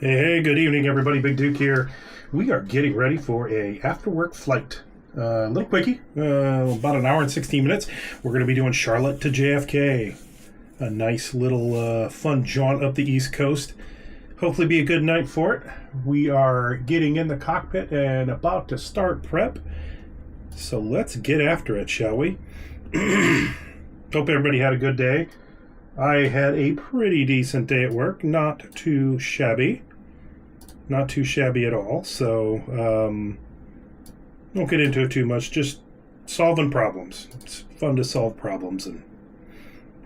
Hey, good evening, everybody. Big Duke here. We are getting ready for a after-work flight. A little quickie, about an hour and 16 minutes. We're going to be doing Charlotte to JFK. A nice little fun jaunt up the East Coast. Hopefully be a good night for it. We are getting in the cockpit and about to start prep. So let's get after it, shall we? Hope everybody had a good day. I had a pretty decent day at work. Not too shabby. Not too shabby at all. So, don't get into it too much. Just solving problems. It's fun to solve problems and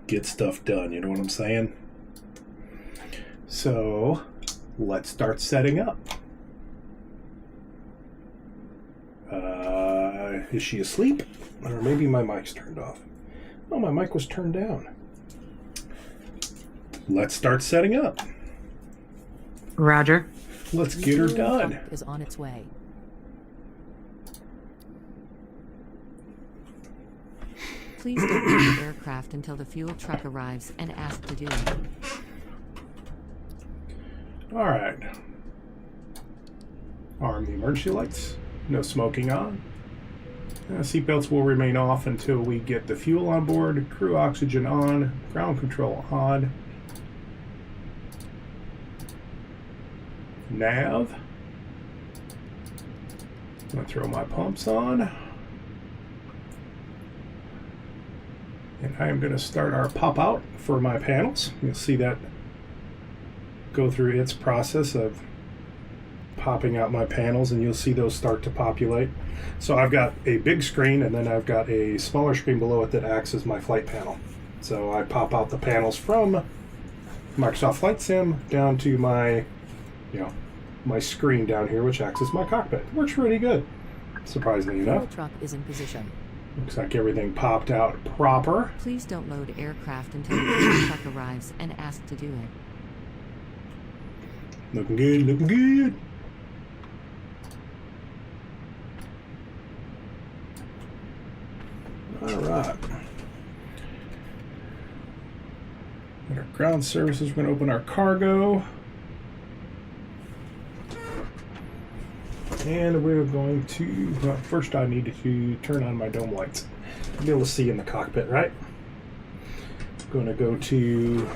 get stuff done. You know what I'm saying? So, let's start setting up. Is she asleep? Or maybe my mic's turned off. Oh, my mic was turned down. Let's start setting up. Roger. Let's get her done. Is on its way. Please don't leave the aircraft until the fuel truck arrives and ask to do it. All right. Arm the emergency lights. No smoking on. Seatbelts will remain off until we get the fuel on board. Crew oxygen on. Ground control on. Nav. I'm going to throw my pumps on. And I am going to start our pop out for my panels. You'll see that go through its process of popping out my panels, and you'll see those start to populate. So I've got a big screen, and then I've got a smaller screen below it that acts as my flight panel. So I pop out the panels from Microsoft Flight Sim down to my my screen down here, which acts as my cockpit. Works really good, surprisingly enough. Fuel truck is in position. Looks like everything popped out proper. Please don't load aircraft until the fuel truck arrives and ask to do it. Looking good, looking good. All right. Got our ground services. We're going to open our cargo. And we're going to, well, first I need to turn on my dome lights to be able to see in the cockpit, right? I'm going to go to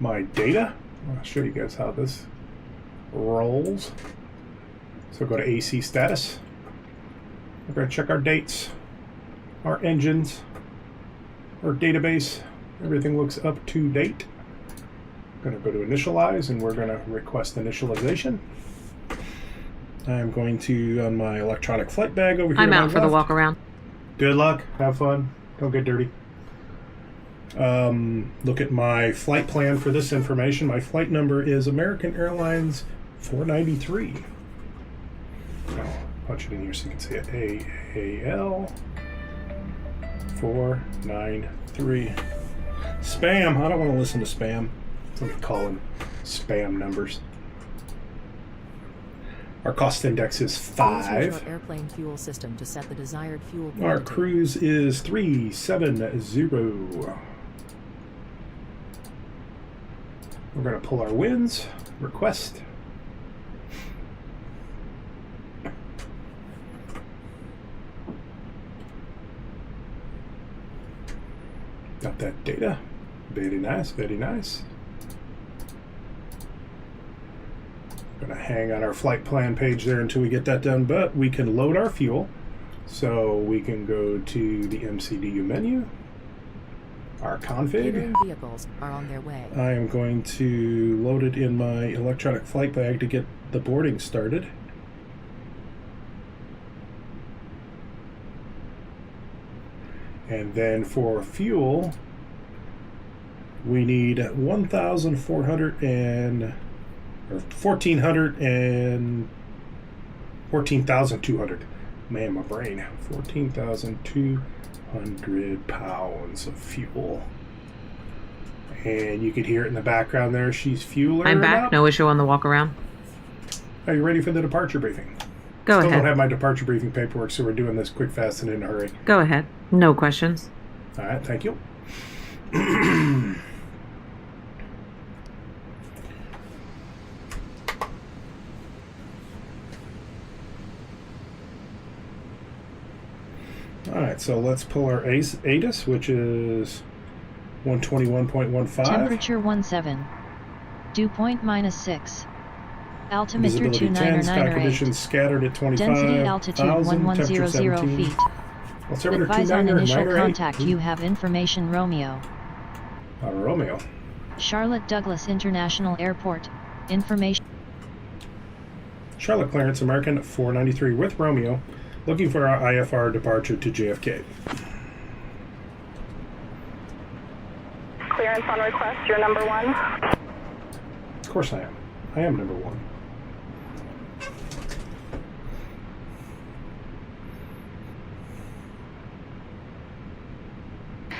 my data. I'll show you guys how this rolls. So go to AC status. We're going to check our dates, our engines, our database. Everything looks up to date. Going to go to initialize, and we're going to request initialization. I'm going to, on my electronic flight bag over here. I'm out for the walk around. Good luck. Have fun. Don't get dirty. Look at my flight plan for this information. My flight number is American Airlines 493. I'll punch it in here so you can see it. AAL 493. Spam. I don't want to listen to spam. Somebody calling spam numbers. Our cost index is 5. Please use your airplane fuel system to set the desired fuel quantity. Our cruise is 370. We're going to pull our winds. Request. Got that data. Very nice, very nice. Going to hang on our flight plan page there until we get that done, but we can load our fuel. So we can go to the MCDU menu, our config. Catering vehicles are on their way. I am going to load it in my electronic flight bag to get the boarding started. And then for fuel, we need 1,400 and or 1,400 and 14,200. Man, my brain. 14,200 pounds of fuel. And you could hear it in the background there. She's fueling. I'm back. Up. No issue on the walk around. Are you ready for the departure briefing? Go Still ahead. don't have my departure briefing paperwork, so we're doing this quick, fast, and in a hurry. Go ahead. No questions. All right, thank you. so let's pull our ATIS, which is 121.15. Temperature 17. Dew point -6. Altimeter Visibility 10. Sky 2998. conditions scattered at 25. Density altitude 1100 feet. Altimeter Advise on initial 2998. contact. You have information Romeo. Romeo. Charlotte Douglas International Airport. Information. Charlotte clearance, American 493 with Romeo. Looking for our IFR departure to JFK. Clearance on request, you're number 1. Of course I am. I am number 1.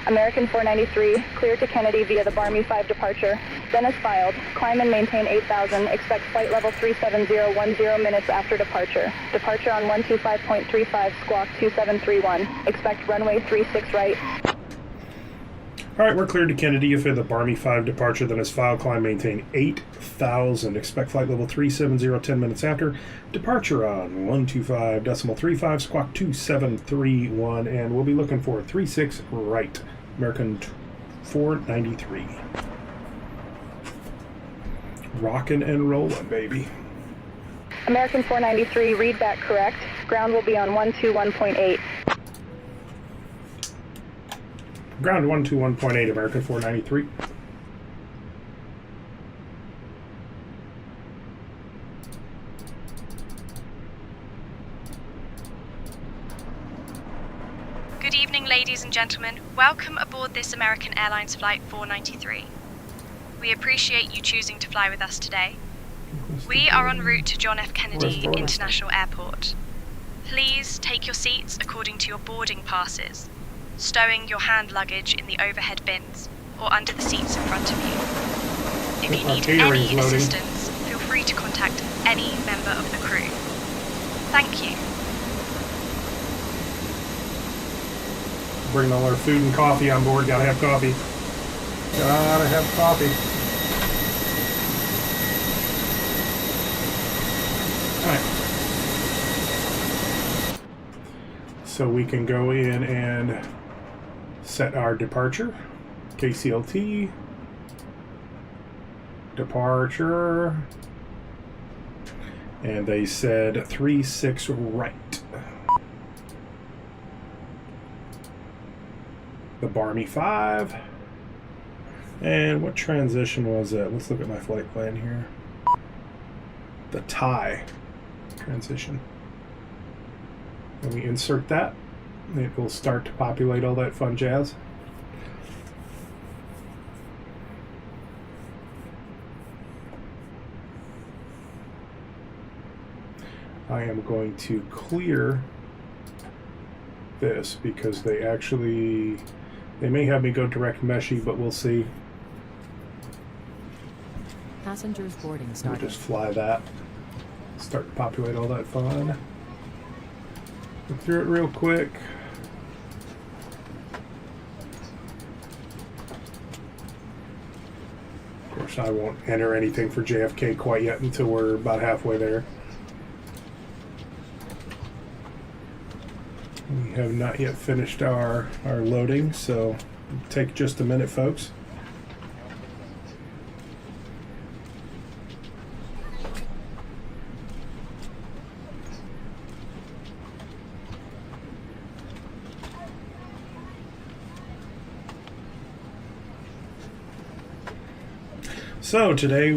American 493, clear to Kennedy via the Barmy 5 departure. Dennis filed. Climb and maintain 8,000. Expect flight level 37010 minutes after departure. Departure on 125.35, squawk 2731. Expect runway 36 right. All right, we're cleared to Kennedy for the Barmy 5 departure. Then as file climb, maintain 8,000. Expect flight level 370 10 minutes after. Departure on 125.35, squawk 2731. And we'll be looking for 36 right. American 493. Rockin' and rollin', baby. American 493, read back correct. Ground will be on 121.8. Ground 121.8, American 493. Good evening, ladies and gentlemen. Welcome aboard this American Airlines Flight 493. We appreciate you choosing to fly with us today. We are en route to John F. Kennedy International Airport. Please take your seats according to your boarding passes, stowing your hand luggage in the overhead bins or under the seats in front of you. If you need any assistance, feel free to contact any member of the crew. Thank you. Bring all our food and coffee on board. Gotta have coffee. Gotta have coffee. Alright. So we can go in and set our departure. Kclt. Departure. And they said 36 right. The Barmy 5. And what transition was that? Let's look at my flight plan here. The Thai transition. When we insert that, it will start to populate all that fun jazz. I am going to clear this because they may have me go direct meshy, but we'll see. Passengers boarding We'll started. just fly that. Start to populate all that fun. Go through it real quick. Of course, I won't enter anything for JFK quite yet until we're about halfway there. We have not yet finished our loading, so it'll take just a minute, folks. So today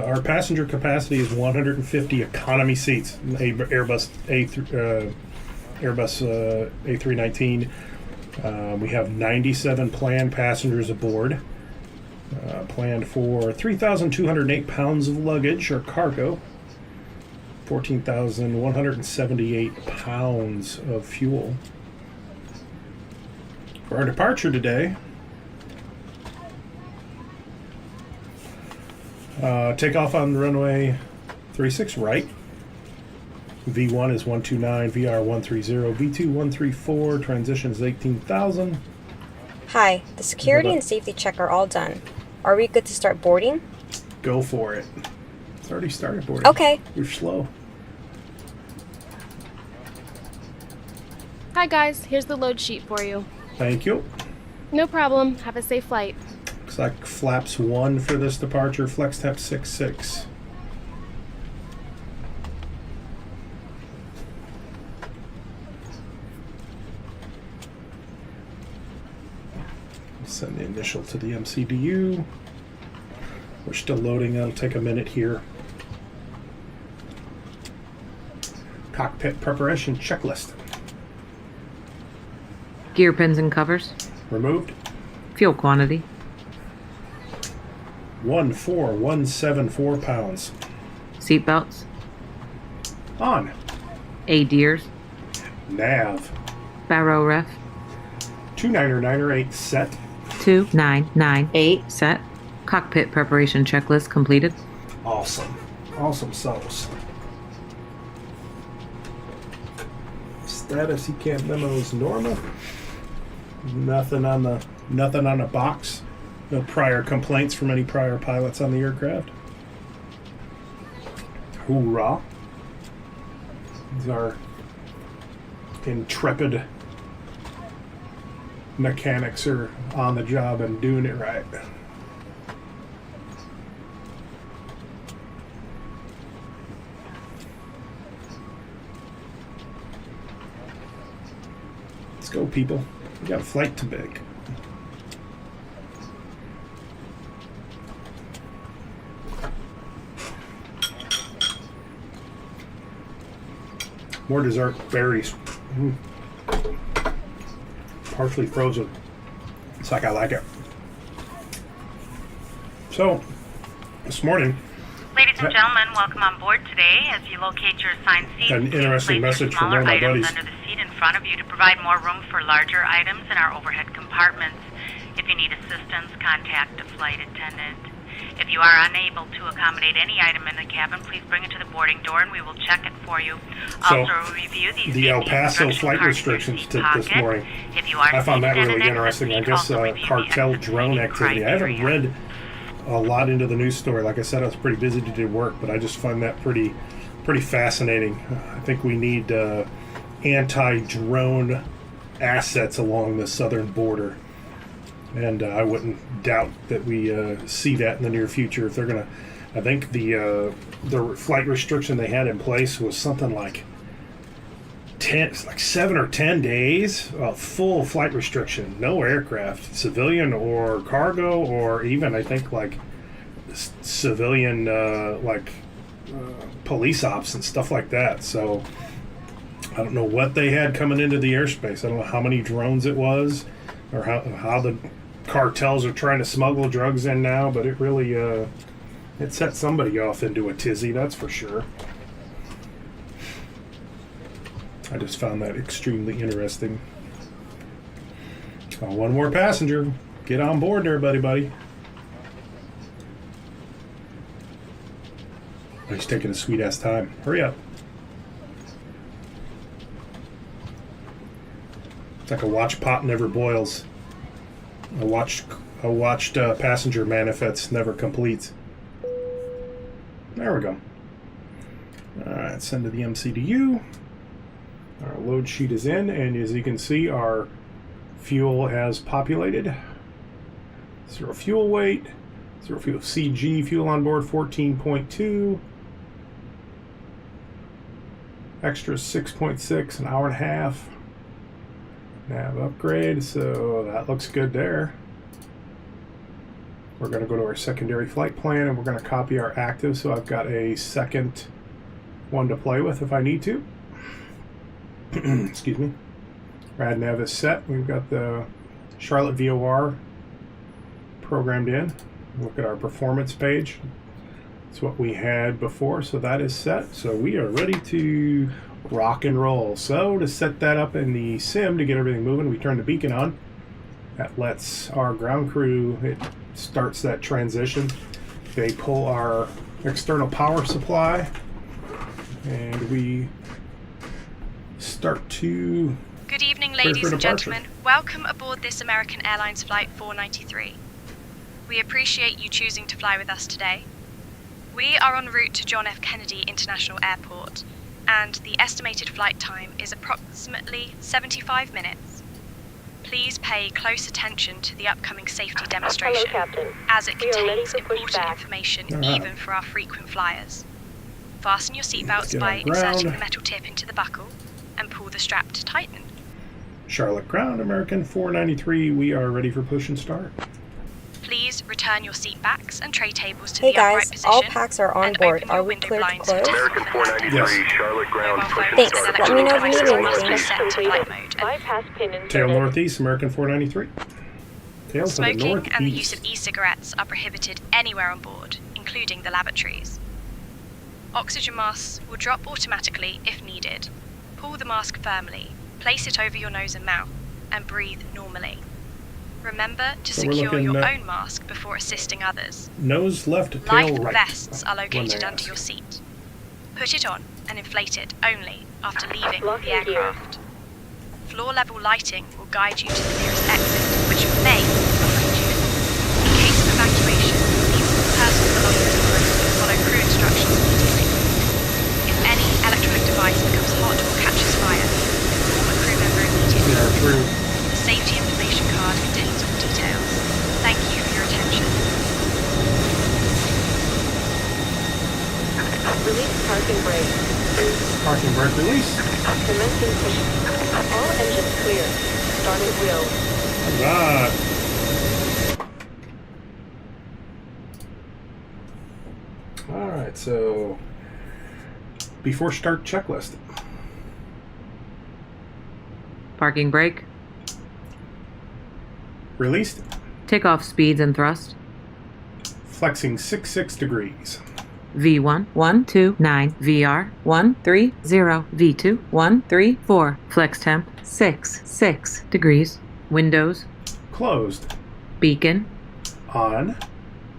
our passenger capacity is 150 economy seats. Airbus A319. We have 97 planned passengers aboard. Planned for 3,208 pounds of luggage or cargo. 14,178 pounds of fuel. For our departure today, take off on runway 36 right. V1 is 129, VR 130, V2 134, transition is 18,000. Hi, the security and safety check are all done. Are we good to start boarding? Go for it. It's already started boarding. Okay. You're slow. Hi guys, here's the load sheet for you. Thank you. No problem. Have a safe flight. Looks like flaps 1 for this departure, flex temp 66. Send the initial to the MCDU. We're still loading, it'll take a minute here. Cockpit preparation checklist. Gear pins and covers. Removed. Fuel quantity. 14174 pounds. Seat belts. On. ADIRS. Nav. Barrow ref. 2998 set. 2998 set. Cockpit preparation checklist completed. Awesome. Awesome sauce. Status ECAM memos normal. Nothing on the box. No prior complaints from any prior pilots on the aircraft. Hoorah. These are intrepid mechanics are on the job and doing it right. Let's go, people. We got a flight to make. More dessert berries. Partially frozen. It's like I like it. So, this morning, ladies and gentlemen, welcome on board today. As you locate your assigned seat, an interesting place your message from one smaller of my items buddies. under the seat in front of you to provide more room for larger items in our overhead compartments. If you need assistance, contact a flight attendant. If you are unable to accommodate any item in the cabin, please bring it to the boarding door and we will check it for you. So, Also review these the El safety Paso instruction flight cards in your restrictions seat this pocket. morning. If you are I found that seated in really an exit interesting. I seat, guess also review the cartel exit drone seating activity. I haven't criteria. read a lot into the news story. Like I said, I was pretty busy to do work, but I just find that pretty fascinating. I think we need anti-drone assets along the southern border, and I wouldn't doubt that we see that in the near future. If they're gonna, I think the flight restriction they had in place was something like 7 or 10 days, full flight restriction, no aircraft, civilian or cargo, or even I think like civilian police ops and stuff like that. So I don't know what they had coming into the airspace. I don't know how many drones it was, or how the cartels are trying to smuggle drugs in now, but it really it set somebody off into a tizzy, that's for sure. I just found that extremely interesting. Oh, one more passenger. Get on board there, buddy. Oh, he's taking a sweet-ass time. Hurry up. It's like a watch pot never boils. A watched passenger manifest never completes. There we go. Alright, send to the MCDU. Our load sheet is in, and as you can see, our fuel has populated. 0 fuel weight, 0 fuel CG, fuel on board 14.2. Extra 6.6, an hour and a half. Nav upgrade, so that looks good there. We're going to go to our secondary flight plan, and we're going to copy our active, so I've got a second one to play with if I need to. Excuse me. Rad nav is set. We've got the Charlotte VOR programmed in. Look at our performance page. It's what we had before, so that is set. So we are ready to rock and roll. So to set that up in the sim to get everything moving, we turn the beacon on. That lets our ground crew, it starts that transition. They pull our external power supply, and we start to... Good evening, ladies and gentlemen. Welcome aboard this American Airlines Flight 493. We appreciate you choosing to fly with us today. We are en route to John F. Kennedy International Airport, and the estimated flight time is approximately 75 minutes. Please pay close attention to the upcoming safety demonstration, as it contains important information even for our frequent flyers. Fasten your seatbelts by inserting the metal tip into the buckle and pull the strap to tighten. Charlotte ground, American 493. We are ready for push and start. Please return your seat backs and tray tables to Hey the upright guys, position. all packs are on and board. open Are your we window clear to blinds close? to American 493, Yes. Charlotte ground, Mobile push and phones Thanks. and start. Let me know if you electronic need devices anything. must be set to flight mode. Bypass pin Tail inserted. northeast, American 493. Tail to the Smoking northeast. and the use of e-cigarettes are prohibited anywhere on board, including the lavatories. Oxygen masks will drop automatically if needed. Pull the mask firmly, place it over your nose and mouth, and breathe normally. Remember to So we're secure looking your at- own mask before assisting others. Nose left, tail Life right. vests are When located they under ask. your seat. Put it on and inflate it only after leaving Locking the aircraft. Floor-level lighting will guide you to the nearest exit, which may be behind you. In case of evacuation, leave all personal belongings in the room and follow crew instructions immediately. If any electronic device becomes hot or catches fire, inform a crew member immediately. We are through. The safety information card contains all details. Thank you for your attention. Release parking brake. Parking brake release. Commencing push. All engines clear. Starting wheel. Alright. Alright, so before start checklist. Parking brake. Released. Takeoff speeds and thrust. Flexing 66 degrees. V1 129 VR 130 V2 134 flex temp 6 degrees. Windows. Closed. Beacon. On.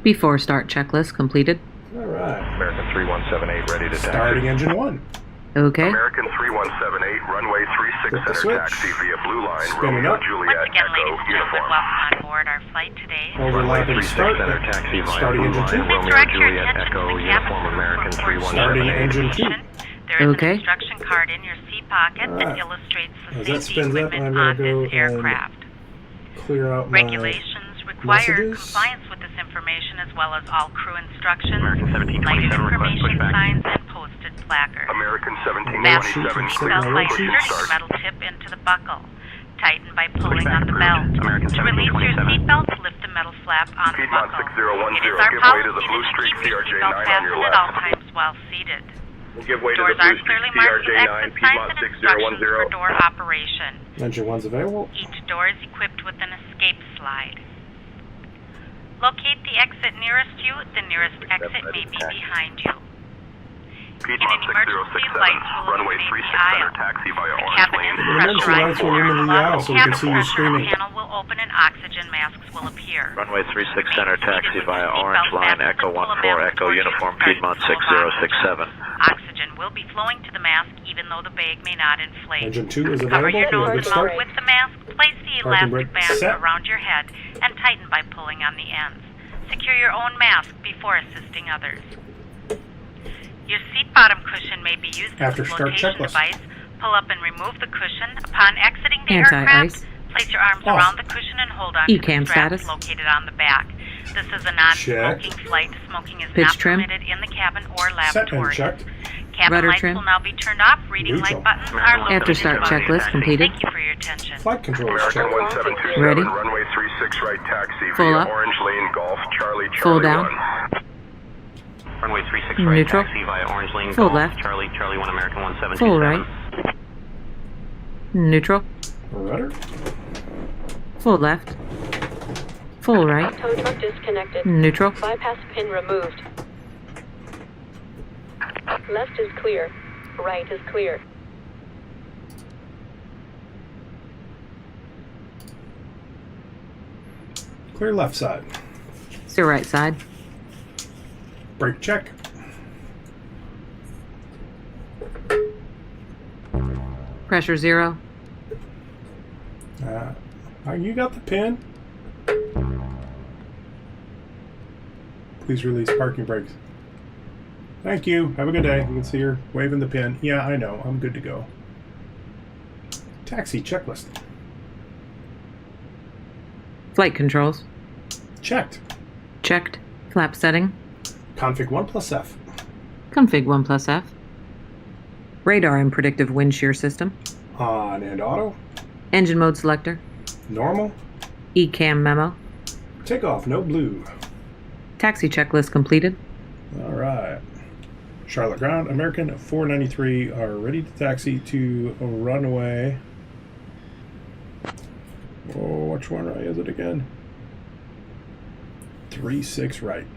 Before start checklist completed. Alright. American 3178, ready to taxi. Starting engine 1. Okay. American 3178, runway 36 Hit the center switch. taxi via Blue Line, Spinning Romeo up. Juliet Once again, Echo ladies and gentlemen, uniform. welcome on board our flight today. Overlapping start. center taxi via Starting Blue engine Line, 2. Romeo Direct your Juliet attention Echo to the uniform, cabin American for Starting 3178. engine 2. There is Okay. an instruction card in your seat pocket that Alright. illustrates As the that safety spins up, equipment I'm gonna on go this and aircraft. Clear out my Regulations require messages. compliance with this information as well as all crew instructions, American lighted 1727, request information pushback. signs, and posted placards. American Fasten 1727, your Set seatbelt my by load sheet. inserting the metal tip into the buckle. Tighten by pulling Pushback on the approved. belt. American To release your 1727. seatbelt, lift the metal flap on the Piedmont buckle. 6010, It is our give way to the policy Blue to Streak keep your CRJ seatbelt 9 on fastened your at all left. times while seated. We'll give way to Doors the are Blue Streak clearly marked with CRJ 9, exit signs Piedmont and instructions for 6010. door operation. Engine 1's available. Each door is equipped with an escape slide. Locate the exit nearest you. The nearest exit may be behind you. Piedmont In an emergency, 6067, lights will runway illuminate 36 the aisle. center taxi via The Orange cabin Lane. is The emergency pressurized. lights will illuminate the aisle so we can Cabin see you pressure screaming. panel will open and oxygen masks will appear. Runway 36 center taxi Seated with via seatbelt Orange Line, fastened, Echo pull a 14, mask Echo towards you Uniform, to start Piedmont the flow of 6067. Oxygen will be flowing to the mask even though the bag may not inflate. Engine 2 is Cover available. your We're nose ready to and mouth start. with the mask. Place the Parking elastic brake band set. around your head and tighten by pulling on the ends. Secure your own mask before assisting others. Your seat bottom cushion may be used as After a start flotation checklist. device. Pull up and remove the cushion. Upon exiting the Anti-ice. aircraft, place your arms Off. around the cushion and hold on to ECAM the straps status. located on the back. This is a non-smoking Check. flight. Smoking is Pitch not trim. permitted in the cabin or Set and laboratory. checked. Cabin Rudder lights trim. will now be turned off. Reading Neutral. light buttons are located After start above checklist your completed. Thank you for your attention. Flight controls American checked. 1727, Ready. runway 36 right taxi Full via up. Orange Lane Golf, Charlie, Full Charlie down. 1. Runway 36 Neutral. via Orange Lane, Full left. Charlie, Charlie 1, American 1727. Full right. Neutral. Rudder. Full left. Full right. Tow truck disconnected. Neutral. Bypass pin removed. Left is clear. Right is clear. Clear left side. Still right side. Brake check. Pressure 0. You got the pin. Please release parking brakes. Thank you. Have a good day. You can see her waving the pin. Yeah, I know. I'm good to go. Taxi checklist. Flight controls. Checked. Checked. Flap setting. Config 1 plus F. Config 1 plus F. Radar and predictive wind shear system. On and auto. Engine mode selector. Normal. ECAM memo. Takeoff, no blue. Taxi checklist completed. All right. Charlotte ground, American 493 are ready to taxi to runway. Oh, which one is it again? 36 right.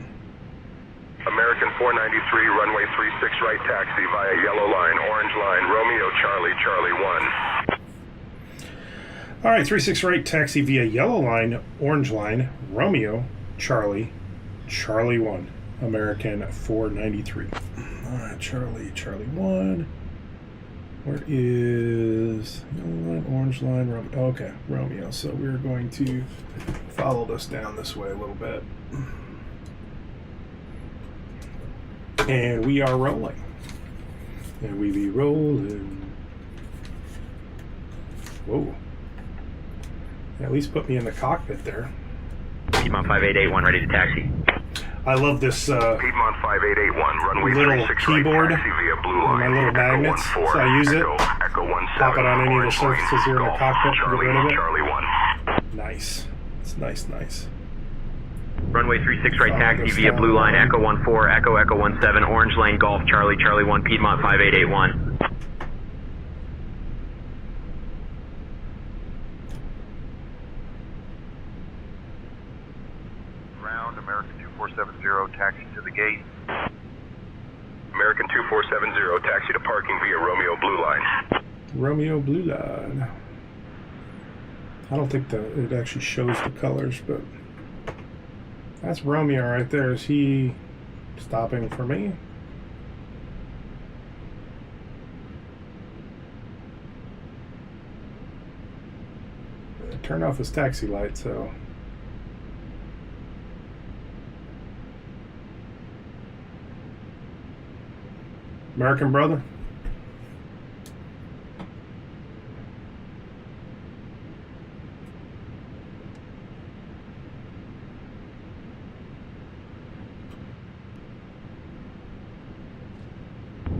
American 493, runway 36 right taxi via yellow line, orange line, Romeo Charlie, Charlie 1. All right, 36 right taxi via yellow line, orange line, Romeo, Charlie, Charlie 1. American 493. All right, Charlie, Charlie 1. Where is yellow line, orange line, Romeo? Okay, Romeo. So we're going to follow this down this way a little bit. And we are rolling. And we be rolling. Whoa. At least put me in the cockpit there. Piedmont 5881 ready to taxi. I love this Piedmont 5881, runway little 36 keyboard right taxi via blue and line. my little Echo magnets. 14, So I use it. Echo 17, Pop it on any of the orange line, surfaces here in the Golf, cockpit and get Charlie rid of 1, it. Charlie 1. Nice. It's nice, nice. Runway 36 right Oh, taxi this via down blue line, line. Echo 14, Echo Echo 17, orange lane Golf, Charlie, Charlie 1, Piedmont 5881. Ground, American 2470, taxi to the gate. American 2470, taxi to parking via Romeo Blue Line. Romeo Blue Line. I don't think it actually shows the colors, but that's Romeo right there. Is he stopping for me? Turn off his taxi light, so. American brother.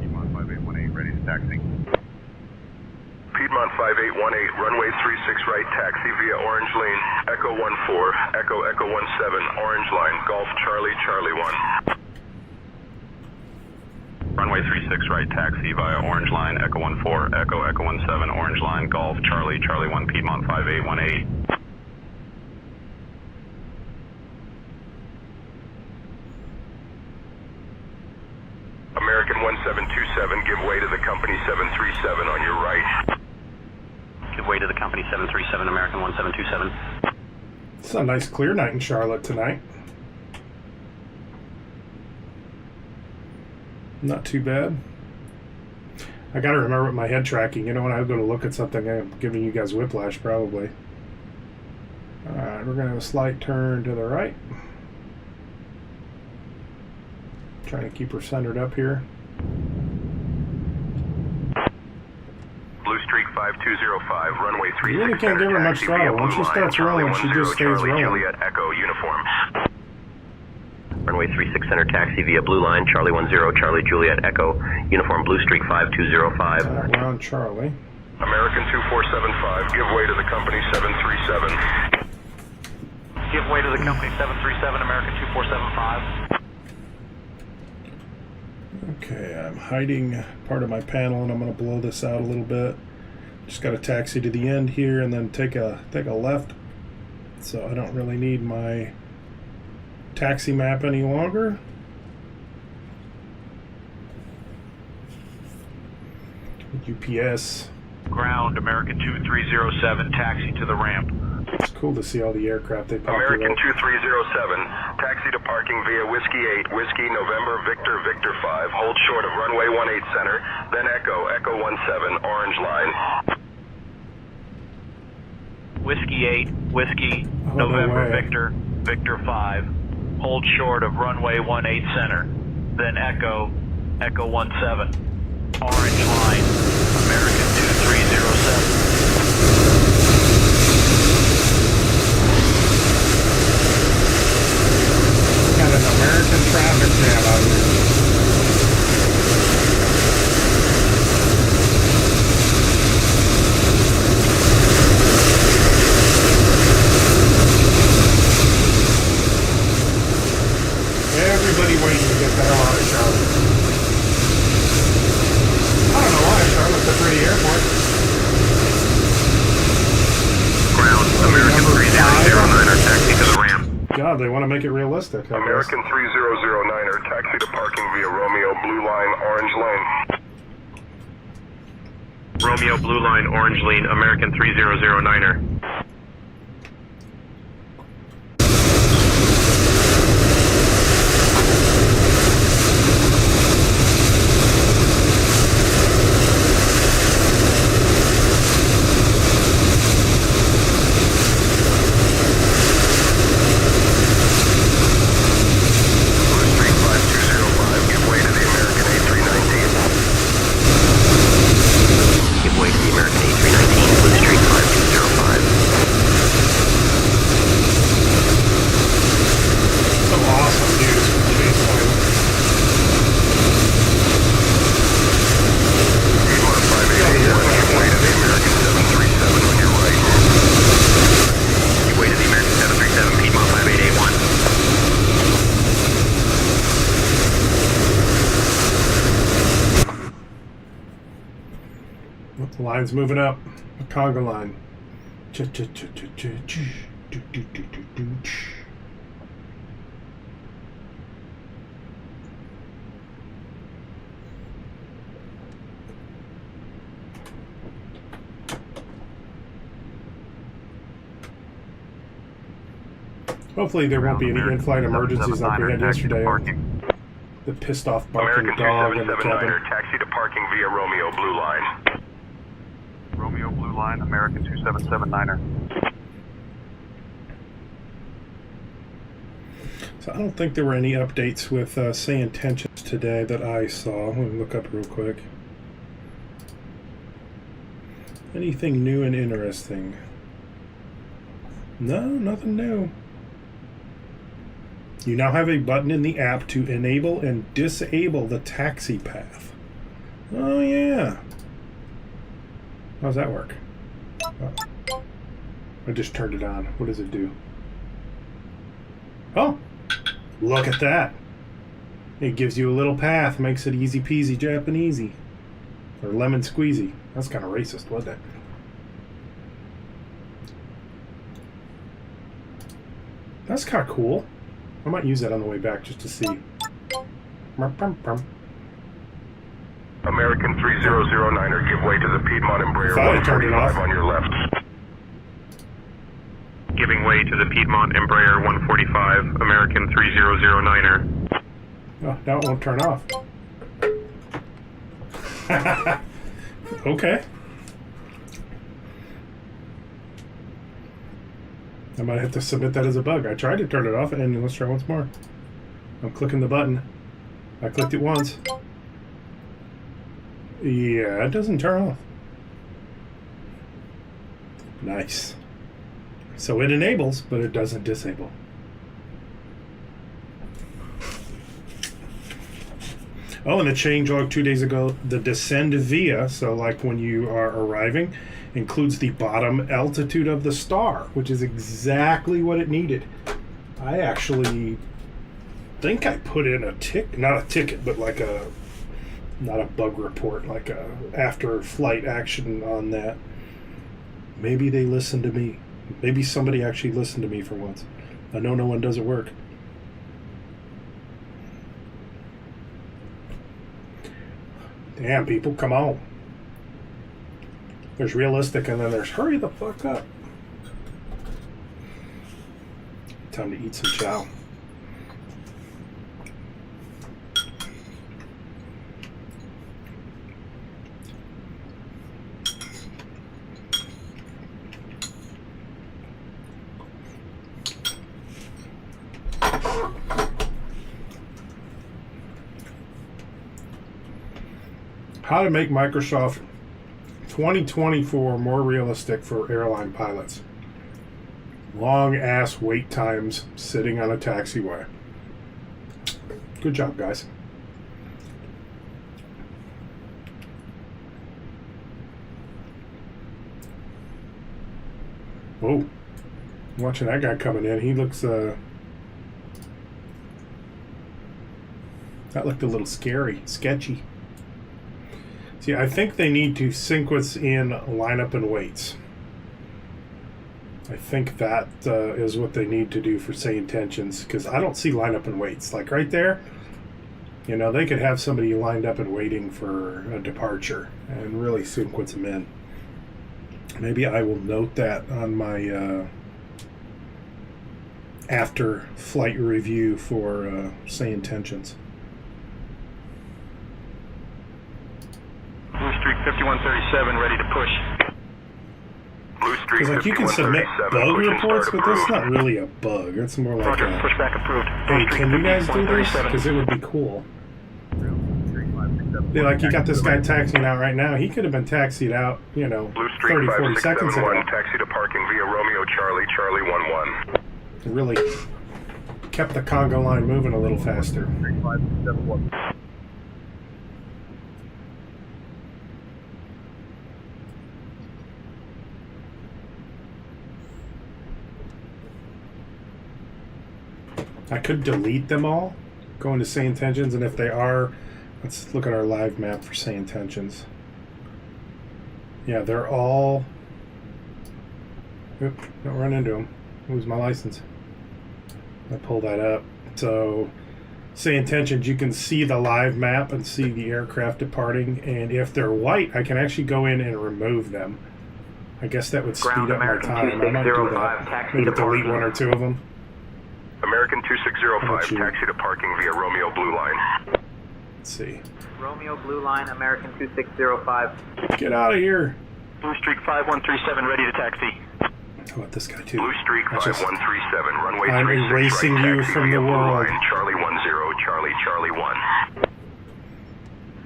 Piedmont 5818, ready to taxi. Piedmont 5818, runway 36 right, taxi via Orange Lane, Echo 14, Echo Echo 17, Orange Line, Golf Charlie, Charlie 1. Runway 36 right, taxi via Orange Line, Echo 14, Echo Echo 17, Orange Line, Golf Charlie, Charlie 1, Piedmont 5818. American 1727, give way to the company 737 on your right. Give way to the company 737, American 1727. It's a nice clear night in Charlotte tonight. Not too bad. I gotta remember with my head tracking, you know, when I go to look at something, I'm giving you guys whiplash probably. Alright, we're gonna have a slight turn to the right. Trying to keep her centered up here. Blue Streak 5205, runway 36. You really can't give her much throttle. Once she starts rolling, she just stays rolling. Juliet Echo uniform. Runway 36 center taxi via blue line, Charlie 10, Charlie Juliet Echo, uniform Blue Streak 5205. We're on Charlie. American 2475, give way to the company 737. Give way to the company 737, American 2475. Okay, I'm hiding part of my panel and I'm going to blow this out a little bit. Just got to taxi to the end here and then take a left. So I don't really need my taxi map any longer. UPS. Ground, American 2307, taxi to the ramp. It's cool to see all the aircraft they populate. American 2307, taxi to parking via Whiskey 8, Whiskey November Victor Victor 5, hold short of runway 18 center, then Echo Echo 17, Orange Line. Whiskey 8, Whiskey November Victor Victor 5, hold short of runway 18 center, then Echo Echo 17. Orange line. American 2307. Got an American traffic jam out here. Everybody waiting to get the hell out of Charlotte. I don't know why. Charlotte's a pretty airport. Ground, American 3009er, taxi to the ramp. God, they want to make it realistic. I American 3009er, taxi to parking via Romeo Blue Line, Orange Lane. Romeo Blue Line, Orange Lane, American 3009er. The line's moving up. A conga line. Hopefully there won't be any in-flight emergencies like we had yesterday. The pissed off barking American dog in the 2779er, cabin. taxi to parking via Romeo Blue Line. Romeo Blue Line, American 2779er. So I don't think there were any updates with say intentions today that I saw. Let me look up real quick. Anything new and interesting? No, nothing new. You now have a button in the app to enable and disable the taxi path. Oh yeah. How's that work? Oh. I just turned it on. What does it do? Oh, look at that. It gives you a little path, makes it easy peasy Japanesey. Or lemon squeezy. That's kind of racist, wasn't it? That's kind of cool. I might use that on the way back just to see. American 3009er, give way to the Piedmont Embraer Thought I turned it off. 145 on your left. Giving way to the Piedmont Embraer 145, American 3009er. Oh, now it won't turn off. Okay. I might have to submit that as a bug. I tried to turn it off, and let's try once more. I'm clicking the button. I clicked it once. Yeah, it doesn't turn off. Nice. So it enables, but it doesn't disable. Oh, and the changelog 2 days ago, the descend via, so like when you are arriving, includes the bottom altitude of the star, which is exactly what it needed. I actually think I put in not a ticket, but like not a bug report, like a after flight action on that. Maybe they listened to me. Maybe somebody actually listened to me for once. I know no one does it work. Damn, people, come on. There's realistic, and then there's hurry the fuck up. Time to eat some chow. How to make Microsoft 2024 more realistic for airline pilots. Long ass wait times sitting on a taxiway. Good job, guys. Whoa. Watching that guy coming in. He looks, that looked a little scary, sketchy. See, I think they need to sequence in lineup and weights. I think that is what they need to do for say intentions, because I don't see lineup and weights. Like right there, you know, they could have somebody lined up and waiting for a departure and really sequence them in. Maybe I will note that on my after flight review for say intentions. Blue Streak 5137 ready to push. Blue Streak Because like you can submit bug reports, but that's not really a bug. It's more like Roger, a, pushback approved. hey, can you guys do this? Because it would be cool. Yeah, like you got this guy taxiing out right now. He could have been taxied out, you know, Blue Streak 30, 40 seconds ago. 5671, taxi to parking via Romeo Charlie, Charlie 11. It really kept the Congo line moving a little faster. I could delete them all, go into say intentions, and if they are, let's look at our live map for say intentions. Yeah, they're all. Oop, don't run into them. Lose my license. I pull that up. So, say intentions, you can see the live map and see the aircraft departing, and if they're white, I can actually go in and remove them. I guess that would speed up my time. I might do that. Maybe delete one or two of them. American 2605, taxi to parking via Romeo Blue Line. Let's see. Romeo Blue Line, American 2605. Get out of here. Blue Streak 5137 ready to taxi. How about this guy too? Blue Streak 5137, runway 36 I'm erasing right, you taxi from via the Blue world. Line, Charlie 10, Charlie, Charlie 1.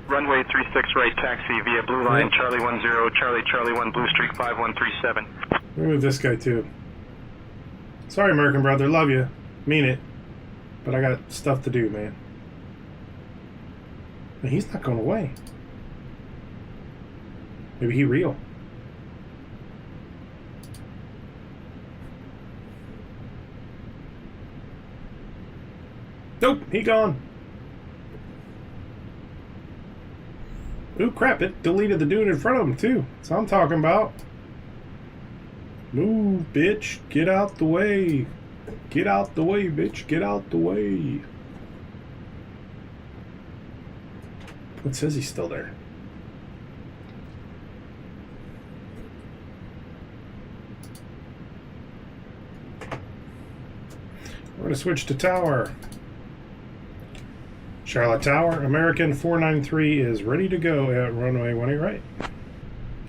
Runway 36 right, taxi via Blue Line, Charlie 10, Charlie, Charlie 1, Blue Streak 5137. Remove this guy too. Sorry, American brother, love you. Mean it. But I got stuff to do, man. And he's not going away. Maybe he real. Nope, he gone. Ooh, crap, it deleted the dude in front of him, too. That's what I'm talking about. Move, bitch. Get out the way. Get out the way, bitch. Get out the way. It says he's still there. We're going to switch to tower. Charlotte Tower, American 493 is ready to go at runway 18 right.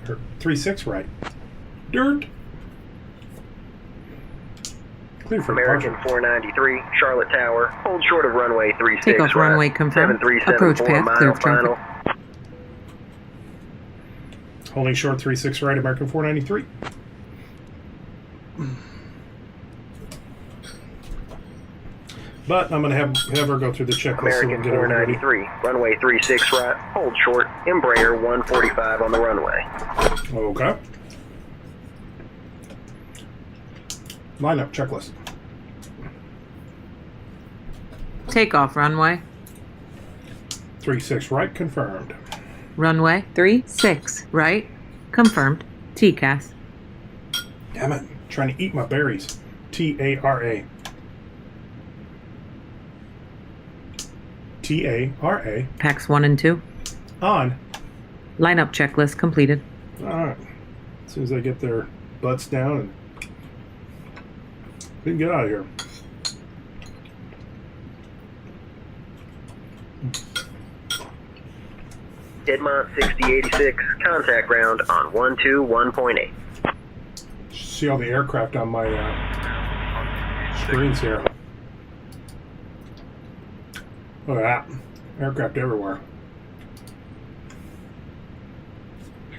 Or 36 right. Dirt. Clear for American departure. 493, Charlotte Tower, hold short of runway 36 Takeoff right. runway confirmed. 737 Approach path mile clear of final. traffic. Holding short 36 right, American 493. But I'm going to have her go through the checklist so we can American get everybody. 493, runway 36 right, hold short, Embraer 145 on the runway. Okay. Lineup checklist. Takeoff runway. 36 right, confirmed. Runway 36 right. Confirmed. TCAS. Damn it. Trying to eat my berries. TARA. TARA. Packs 1 and 2. On. Lineup checklist completed. Alright. As soon as they get their butts down, and we can get out of here. Piedmont 6086, contact round on 121.8. See all the aircraft on my screens here. Look at that. Aircraft everywhere.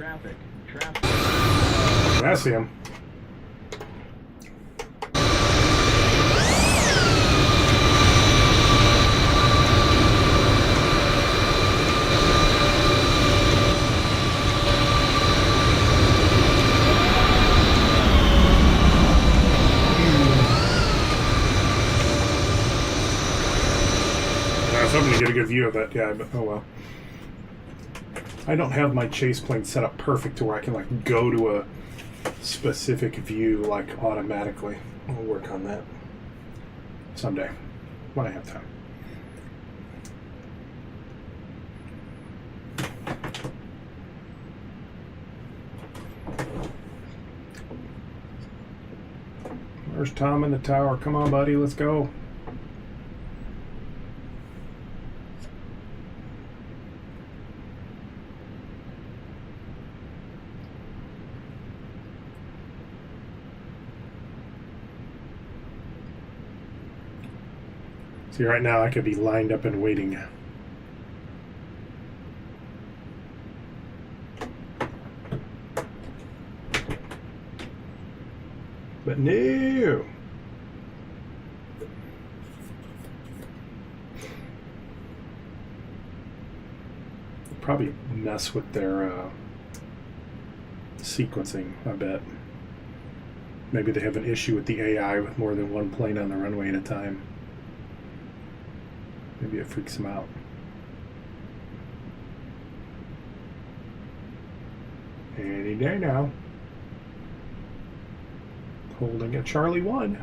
traffic. I see him. I was hoping to get a good view of it, yeah, but oh well. I don't have my chase plane set up perfect to where I can like go to a specific view like automatically. I'll work on that someday when I have time. There's Tom in the tower. Come on, buddy, let's go. See, right now I could be lined up and waiting. But no. Probably mess with their sequencing, I bet. Maybe they have an issue with the AI with more than one plane on the runway at a time. Maybe it freaks them out. Any day now. Holding a Charlie 1.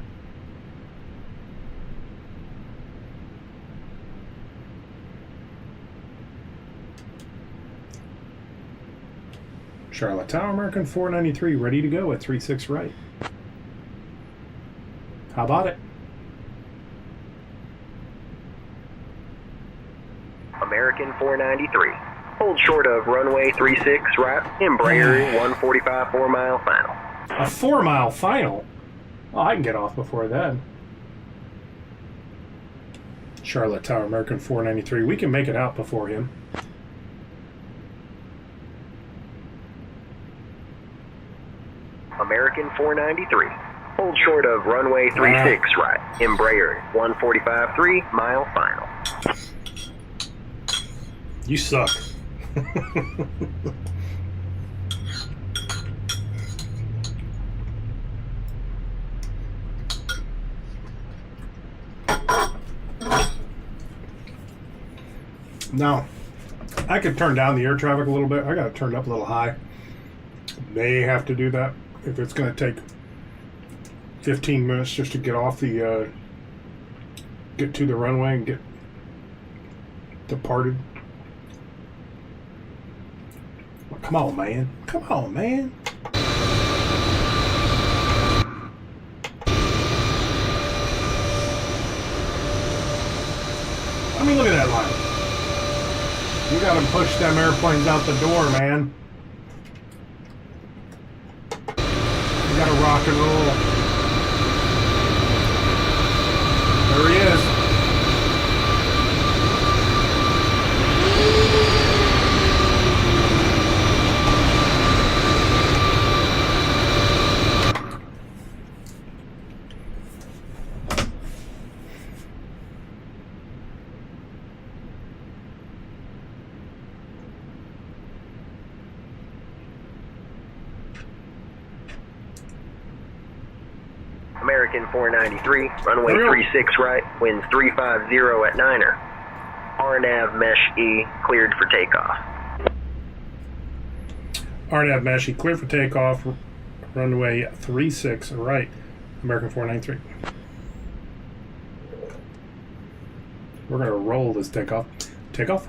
Charlotte Tower, American 493, ready to go at 36 right. How about it? American 493. Hold short of runway 36 right. Embraer 145 4-mile final. A 4-mile final? Oh, I can get off before then. Charlotte Tower, American 493. We can make it out before him. American 493. Hold short of runway 36 right. Embraer 145 3-mile final. You suck. Now, I could turn down the air traffic a little bit. I got it turned up a little high. May have to do that if it's going to take 15 minutes just to get off the, get to the runway and get departed. Well, come on, man. Come on, man. I mean, look at that line. You gotta push them airplanes out the door, man. You gotta rock and roll. There he is. American 493, runway 36 right, winds 350 at Niner. RNAV Mesh E, cleared for takeoff. RNAV Mesh E, cleared for takeoff, runway 36 right, American 493. We're going to roll this takeoff. Takeoff?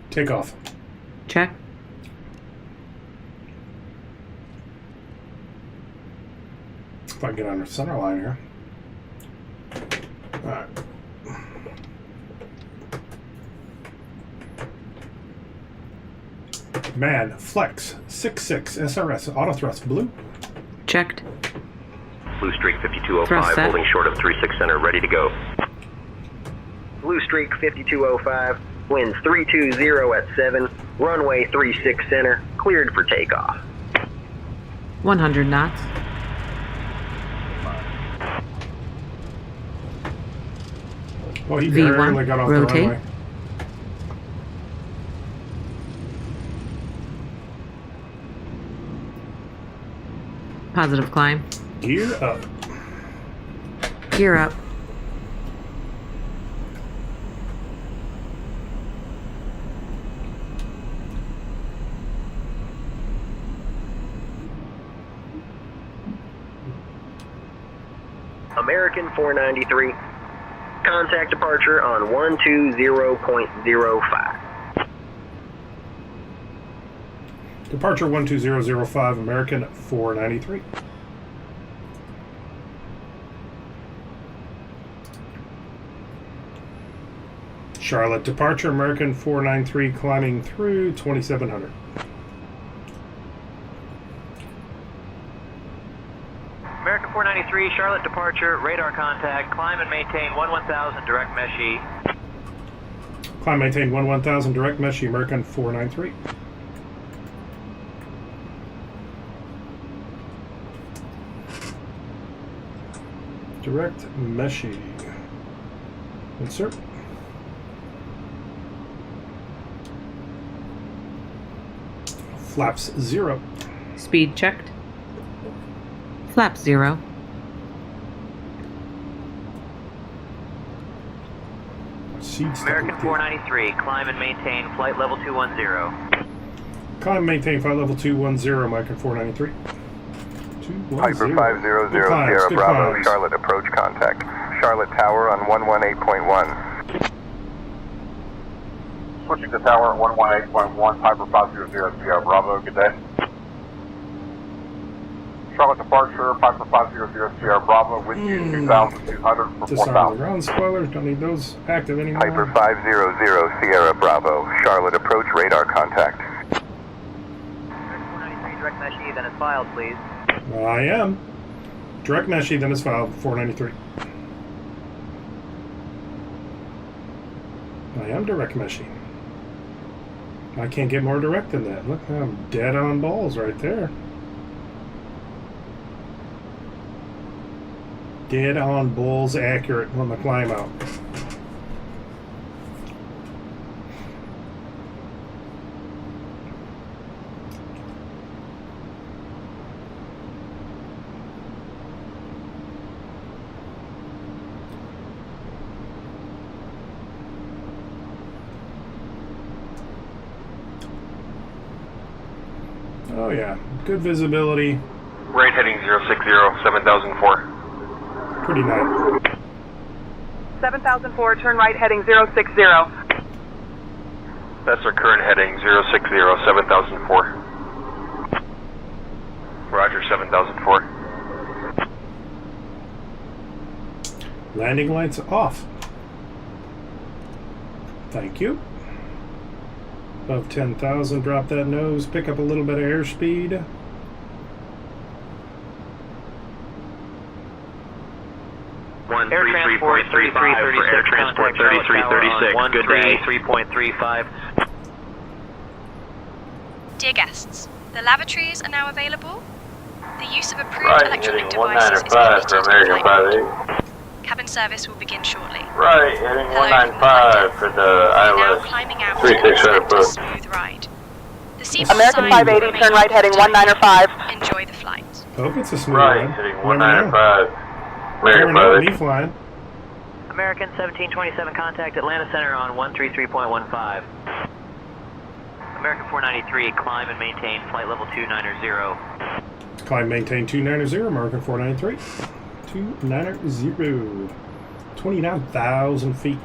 Takeoff. Check. If I can get on the center line here. Alright. Man, flex, 66, SRS, auto thrust, blue. Checked. Blue Streak 5205, Thrust set. holding short of 36 center, ready to go. Blue Streak 5205, Winds 320 at 7, runway 36 center, cleared for takeoff. 100 knots. Oh, he V1, barely got off the rotate. runway. Positive climb. Gear up. Gear up. American 493, contact departure on 120.05. Departure 12005, American 493. Charlotte departure, American 493, climbing through 2700. American 493, Charlotte departure, radar contact, climb and maintain 11000, direct mesh E. Climb maintain 11000, direct mesh, American 493. Direct meshy. Insert. Flaps 0. Speed checked. Flap 0. American 493, climb and maintain flight level 210. Climb maintain flight level 210, American 493. Piper 500 Sierra Bravo, climbs. Charlotte approach contact. Charlotte Tower on 118.1. Switching to tower at 118.1, Piper 500 Sierra Bravo, good day. Charlotte departure, Piper 500 Sierra Bravo, with you 2,200 for Disarm 4,000. the ground spoilers, don't need those active anymore. Piper 500 Sierra Bravo, Charlotte approach radar contact. American 493, direct mesh E, then it's filed, please. I am. Direct meshy, then it's filed 493. I am direct meshy. I can't get more direct than that. Look, I'm dead on balls right there. Dead on balls accurate on the climb out. Oh yeah, good visibility. Right heading 060, 7004. Pretty nice. 7004, turn right heading 060. That's our current heading, 060, 7004. Roger, 7004. Landing lights off. Thank you. Above 10,000, drop that nose, pick up a little bit of airspeed. Air transport 3336, Air transport 3336. Good day. 3.35. Dear guests, the lavatories are now available. The use of approved electronic devices is permitted on flight mode. Cabin service will begin shortly. Right, heading Hello, 195 for the now ILS. climbing out 3600 to a smooth ride. The seatbelt American sign 580, will turn right heading remain 195. Enjoy the flight. Hope it's a smooth Right, ride. heading Never know. 195. Never American know, 580. me flying. American 1727, contact Atlanta Center on 133.15. American 493, climb and maintain flight level 290. Climb maintain 290, American 493. 290. 29,000 feet.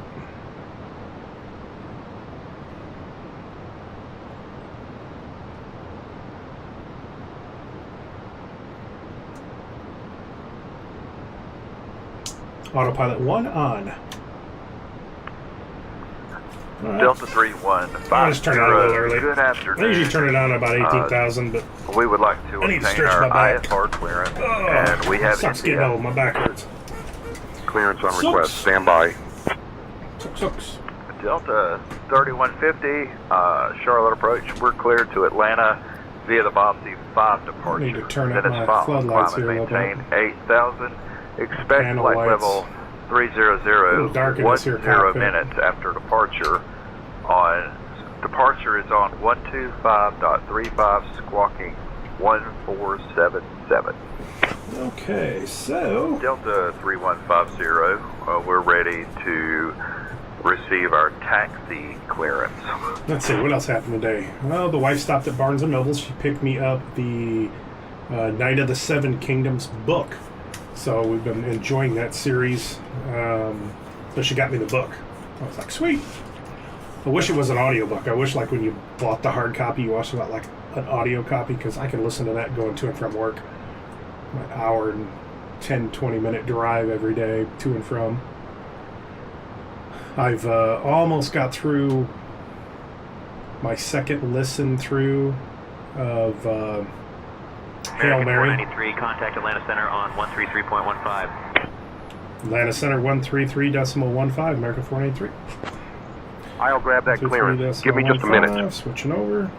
Autopilot 1 on. Right. Delta 3150. I just turned it on a little early. Good afternoon. I usually turn it on at about 18,000, but We would like to I need to obtain stretch my our back. ISR clearance, and we have sucks getting old. My back hurts. clearance on Sucks. request. Stand by. Sucks. Delta 3150, Charlotte approach. We're cleared to Atlanta via the Bombsy 5 departure. I need to turn up Dennis my Fountain, floodlights climate here a little maintain bit. 8,000. Expect Panel flight lights. level 300, dark in this here 10 cockpit. minutes after departure. Departure is on 125.35, squawking 1477. Okay, so Delta 3150, we're ready to receive our taxi clearance. let's see what else happened today. Well, the wife stopped at Barnes and Noble. She picked me up the Night of the Seven Kingdoms book. So we've been enjoying that series. So she got me the book. I was like, sweet. I wish it was an audiobook. I wish, like, when you bought the hard copy, you also got, like, an audio copy, because I can listen to that going to and from work. An hour and 10, 20-minute drive every day to and from. I've almost got through my second listen through of Hail Mary. 493, contact Atlanta Center on 133.15. Atlanta Center 133.15, American 493. I'll grab that clearance. Give me just a minute. Switching over.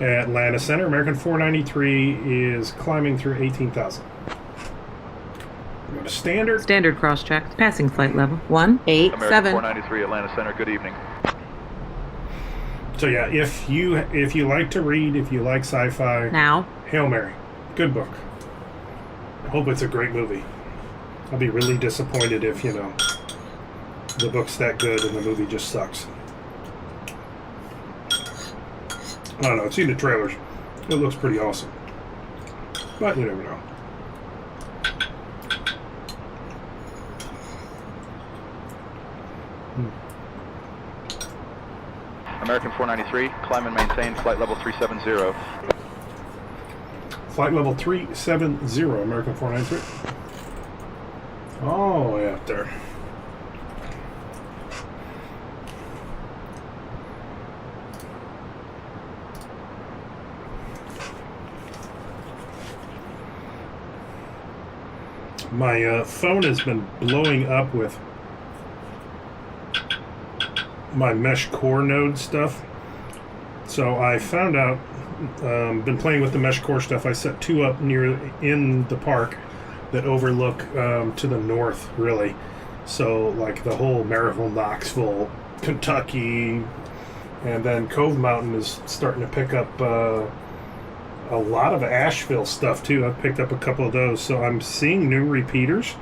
Atlanta Center, American 493 is climbing through 18,000. Go to standard. Standard cross-check. Passing flight level 187. American 493, Atlanta Center. Good evening. So yeah, if you like to read, if you like sci-fi, now Hail Mary, good book. I hope it's a great movie. I'll be really disappointed if, you know, the book's that good and the movie just sucks. I don't know, I've seen the trailers. It looks pretty awesome. But you never know. American 493, climb and maintain flight level 370. Flight level 370, American 493. Oh, way up there. My phone has been blowing up with my mesh core node stuff. So I found out, been playing with the mesh core stuff. I set two up in the park that overlook to the north, really. So like the whole Maryville, Knoxville, Kentucky, and then Cove Mountain is starting to pick up a lot of Asheville stuff too. I've picked up a couple of those, so I'm seeing new repeaters.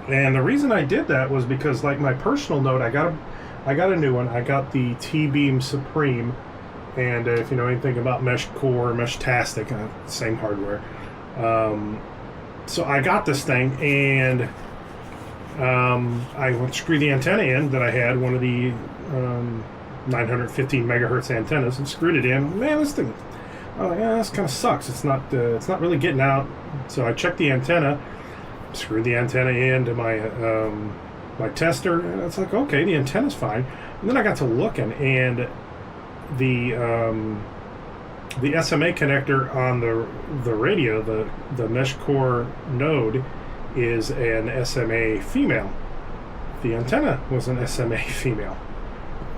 And the reason I did that was because, like, my personal node, I got a new one. I got the T-Beam Supreme, and if you know anything about Mesh Core, Mesh-tastic, same hardware. So I got this thing, and I screwed the antenna in that I had, one of the 915 megahertz antennas, and screwed it in. Man, this thing, oh yeah, this kind of sucks. It's not really getting out. So I checked the antenna, screwed the antenna into my my tester, and it's like, okay, the antenna's fine. And then I got to looking, and the SMA connector on the radio, the mesh core node, is an SMA female. The antenna was an SMA female.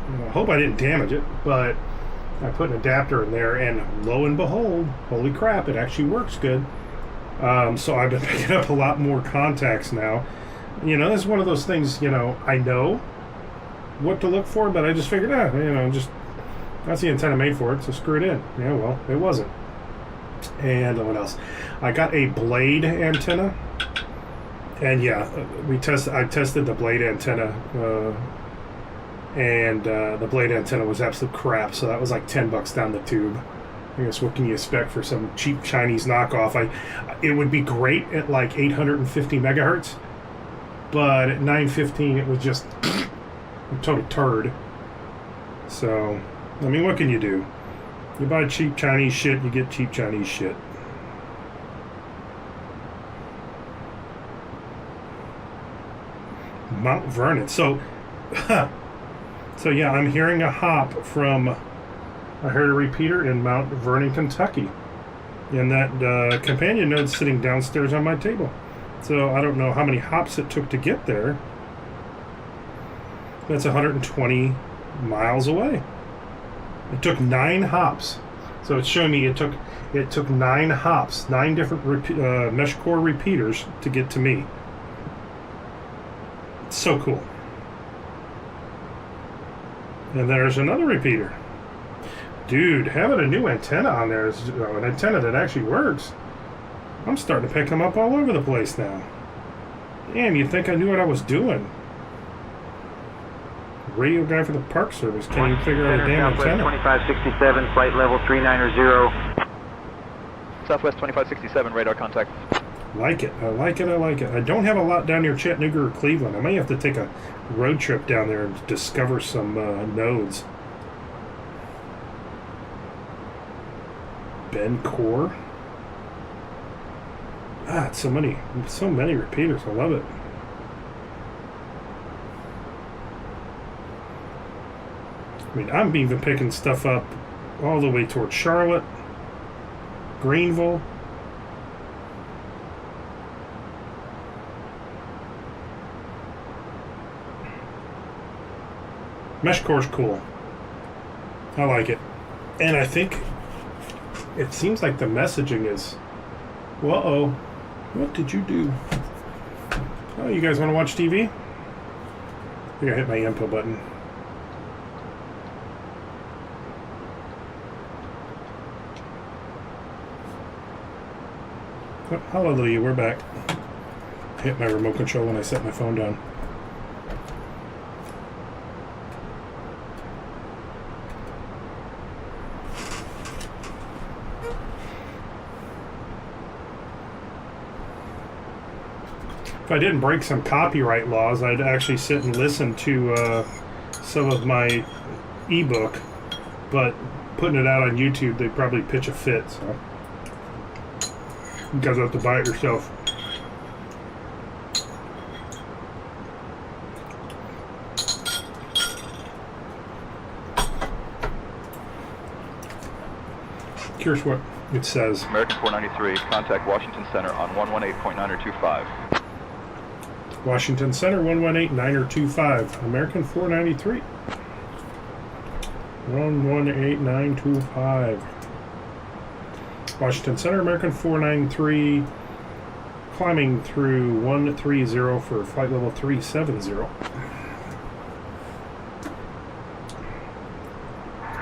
I hope I didn't damage it, but I put an adapter in there, and lo and behold, holy crap, it actually works good. So I've been picking up a lot more contacts now. You know, this is one of those things, you know, I know what to look for, but I just figured, just that's the antenna made for it, so screw it in. Yeah, well, it wasn't. And what else? I got a blade antenna, and yeah, I tested the blade antenna, and the blade antenna was absolute crap. So that was like $10 down the tube. I guess what can you expect for some cheap Chinese knockoff? It would be great at like 850 megahertz, but at 915 it was just a total turd. So, I mean, what can you do? You buy cheap Chinese shit, you get cheap Chinese shit. Mount Vernon. So yeah, I'm hearing a hop from... I heard a repeater in Mount Vernon, Kentucky. And that companion node's sitting downstairs on my table. So I don't know how many hops it took to get there. That's 120 miles away. It took 9 hops. So it's showing me it took 9 hops, 9 different mesh core repeaters to get to me. It's so cool. And there's another repeater. Dude, having a new antenna on there is an antenna that actually works. I'm starting to pick them up all over the place now. Damn, you'd think I knew what I was doing. Radio guy for the Park Service can't even figure out a damn Southwest antenna. 2567, flight level 390. Southwest 2567, radar contact. Like it. I like it. I like it. I don't have a lot down near Chattanooga or Cleveland. I may have to take a road trip down there and discover some nodes. Ben Core. Ah, it's so many repeaters. I love it. I mean, I'm even picking stuff up all the way towards Charlotte, Greenville. Mesh core's cool. I like it. And I think it seems like the messaging is, whoa, what did you do? Oh, you guys want to watch TV? I think I hit my input button. Oh, hallelujah, we're back. I hit my remote control when I set my phone down. If I didn't break some copyright laws, I'd actually sit and listen to some of my ebook, but putting it out on YouTube, they'd probably pitch a fit, so you guys have to buy it yourself. Here's what it says. American 493, contact Washington Center on 118.925. Washington Center, 118-925. American 493. 118-925. Washington Center, American 493. Climbing through 130 for flight level 370.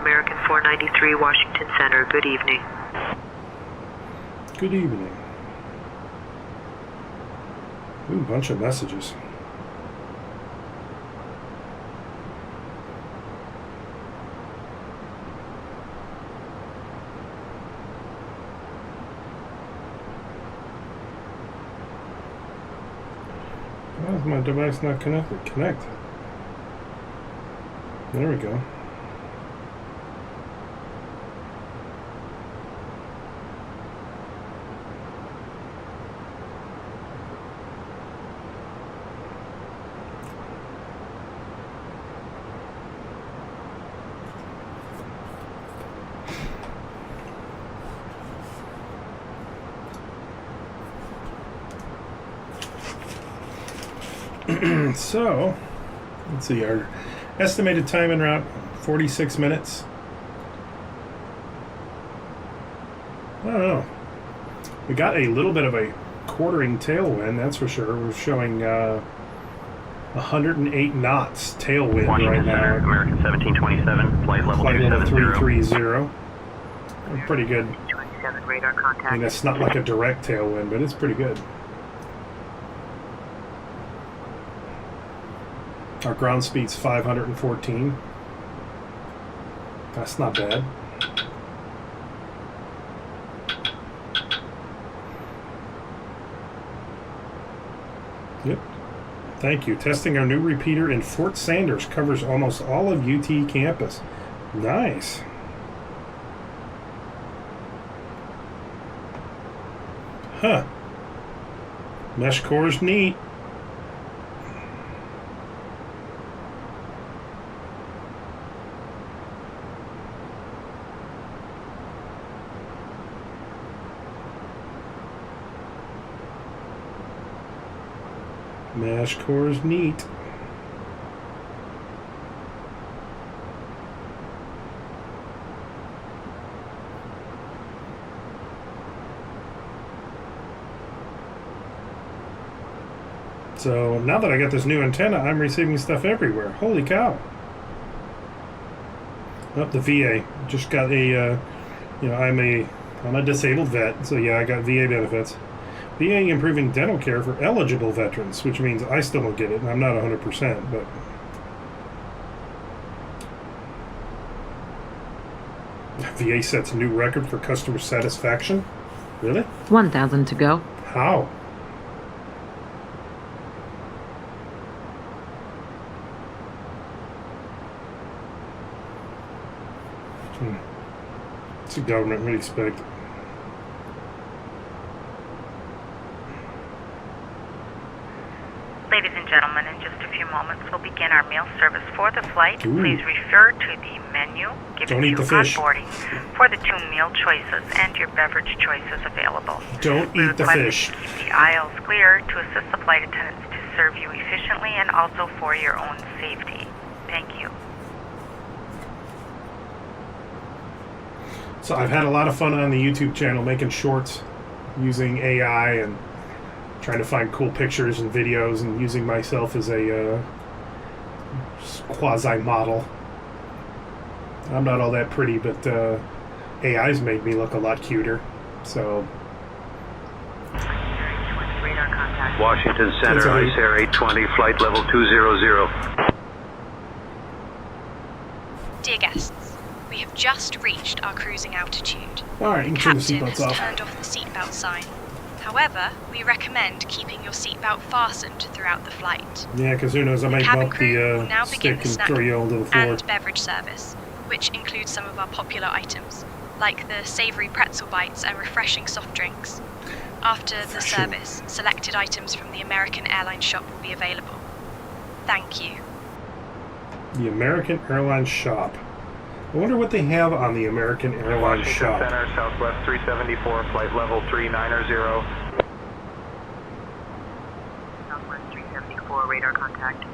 American 493, Washington Center. Good evening. Good evening. Ooh, bunch of messages. Why is my device not connected? Connect. There we go. So, let's see, our estimated time en route, 46 minutes. I don't know. We got a little bit of a quartering tailwind, that's for sure. We're showing 108 knots tailwind Washington right Center, now. American 1727, flight level 270. 330. Pretty good. 27 radar contact. I mean, it's not like a direct tailwind, but it's pretty good. Our ground speed's 514. That's not bad. Yep. Thank you. Testing our new repeater in Fort Sanders. Covers almost all of UT campus. Nice. Huh. Mesh core's neat. Mesh core's neat. So now that I got this new antenna, I'm receiving stuff everywhere. Holy cow. Oh, the VA. Just got a, I'm a disabled vet, so yeah, I got VA benefits. VA improving dental care for eligible veterans, which means I still don't get it, and I'm not 100%, but... VA sets a new record for customer satisfaction? Really? 1,000 to go. How? What's the government would expect? Ladies and gentlemen, in just a few moments, we'll begin our meal service for the flight. Ooh. Please refer to the menu given to you on boarding for the 2 meal choices and your beverage choices available. Don't eat the fish. To keep the aisles clear to assist the flight attendants to serve you efficiently and also for your own safety. Thank you. So I've had a lot of fun on the YouTube channel making shorts using AI and trying to find cool pictures and videos and using myself as a quasi-model. I'm not all that pretty, but AI's made me look a lot cuter. So... Washington Center, Ice Air 820, flight level 200. Dear guests, we have just reached our cruising altitude. Alright, you The can turn the captain seatbelts has off. turned off the seatbelt sign. However, we recommend keeping your seatbelt fastened throughout the flight. Yeah, because who knows, I might Cabin bump crew will the now begin stick the and snack throw you onto the floor. and beverage service, which includes some of our popular items, like the savory pretzel bites and refreshing soft drinks. After the service, selected items from the American Airlines shop will be available. Thank you. The American Airlines shop. I wonder what they have on the American Airlines Washington shop. Center, Southwest 374, flight level 390. Southwest 374, radar contact.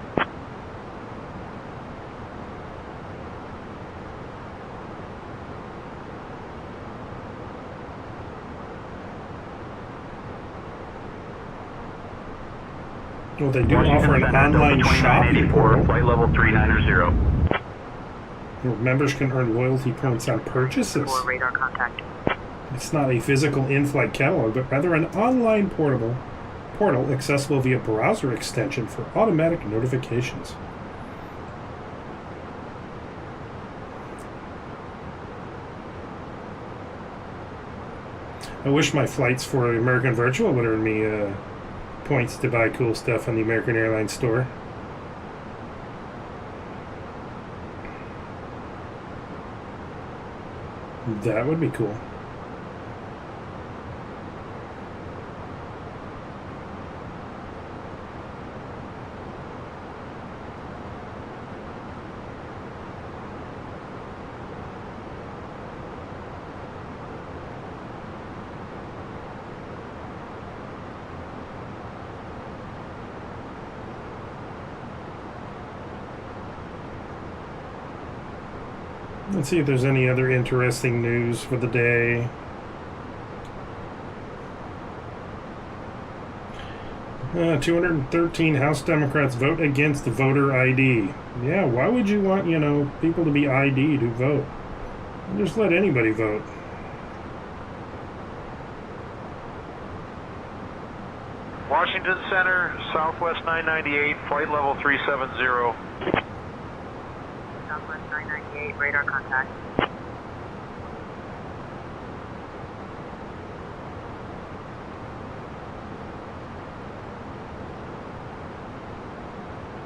Well, they do offer an online shopping portal. Flight level 390. Where members can earn loyalty points on purchases. Radar contact. It's not a physical in-flight catalog, but rather an online portal accessible via browser extension for automatic notifications. I wish my flights for American Virtual would earn me points to buy cool stuff on the American Airlines store. That would be cool. Let's see if there's any other interesting news for the day. Uh, 213 House Democrats vote against voter ID. Yeah, why would you want, people to be ID'd who vote? Just let anybody vote. Washington Center, Southwest 998, flight level 370. Southwest 998, radar contact.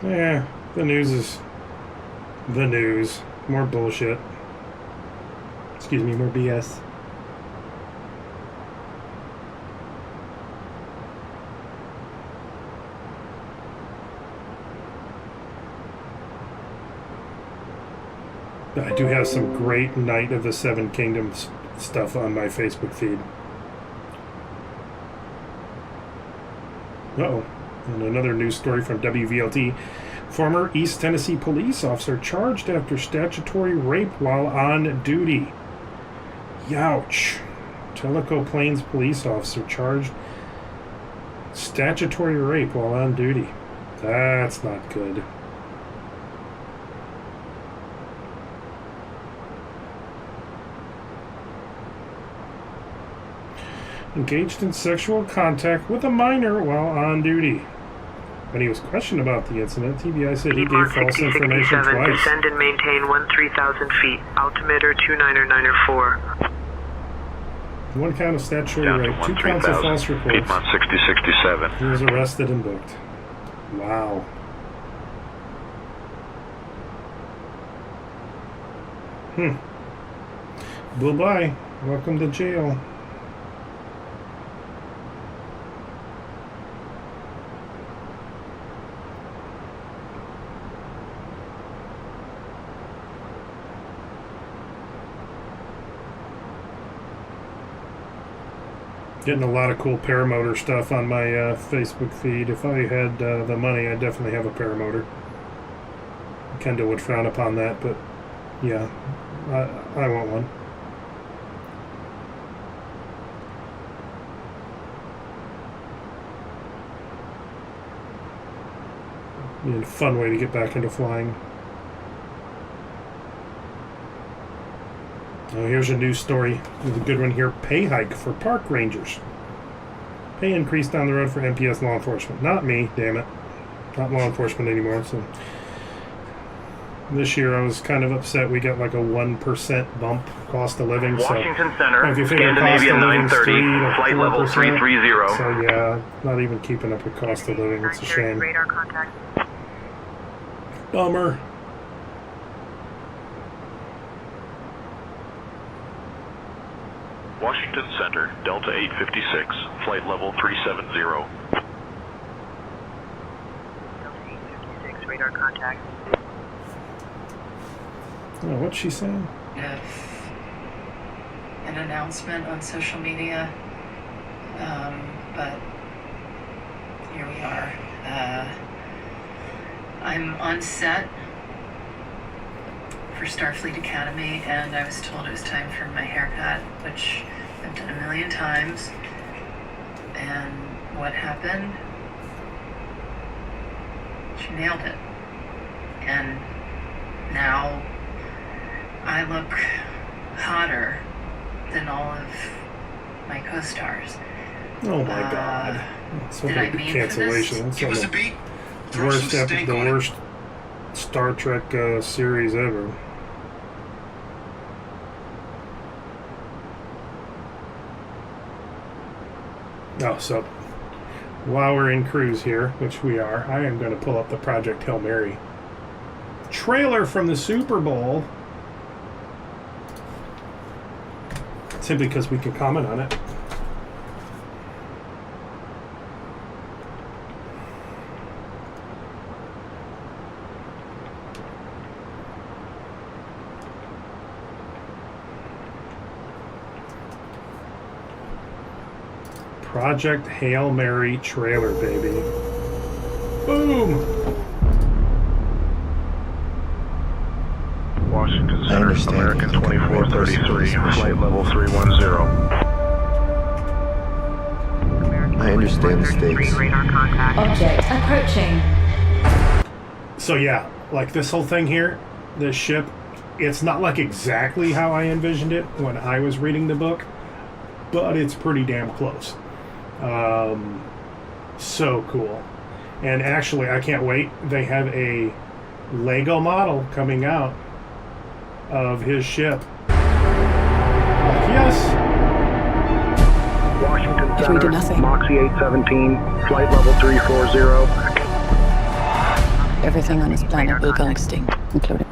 Yeah, the news is the news. More bullshit. Excuse me, more BS. I do have some great Night of the Seven Kingdoms stuff on my Facebook feed. Uh-oh. And another news story from WVLT. Former East Tennessee police officer charged after statutory rape while on duty. Youch. Tellico Plains police officer charged Statutory rape while on duty. That's not good. Engaged in sexual contact with a minor while on duty. When he was questioned about the incident, TBI said he gave false information twice. Descend and maintain 13,000 feet. Altimeter 29904. 1 count of statutory Down to rape, 2 counts of false reports. Piedmont 6067. He was arrested and booked. Wow. Bye-bye. Welcome to jail. Getting a lot of cool paramotor stuff on my Facebook feed. If I had the money, I'd definitely have a paramotor. Kendall would frown upon that, but yeah, I want one. Be a fun way to get back into flying. Oh, here's a news story. There's a good one here. Pay hike for park rangers. Pay increase down the road for MPS law enforcement. Not me, damn it. Not law enforcement anymore. So this year I was kind of upset we got like a 1% bump cost of living. Washington so, Center, if you figure Scandinavia cost of living's 930, flight level 330. So yeah, not even keeping up with cost of living. It's a shame. Radar contact. Bummer. Washington Center, Delta 856, flight level 370. Delta 856, radar contact. Oh, what's she saying? An announcement on social media, but here we are. I'm on set for Starfleet Academy, and I was told it was time for my haircut, which I've done a million times. And what happened? She nailed it. And now I look hotter than all of my co-stars. Oh my god. That's did I big mean cancellation. for this? That's the worst Star Trek series ever. Oh, so while we're in cruise here, which we are, I am going to pull up the Project Hail Mary trailer from the Super Bowl. Simply because we can comment on it. Project Hail Mary trailer, baby. Boom! Washington Center, American 2433, flight level 310. I understand the stakes. Object approaching. So yeah, like this whole thing here, this ship, it's not like exactly how I envisioned it when I was reading the book, but it's pretty damn close. So cool. And actually, I can't wait. They have a Lego model coming out of his ship. Yes. Washington Center, Moxie 817, flight level 340. Everything on this planet will go extinct, including.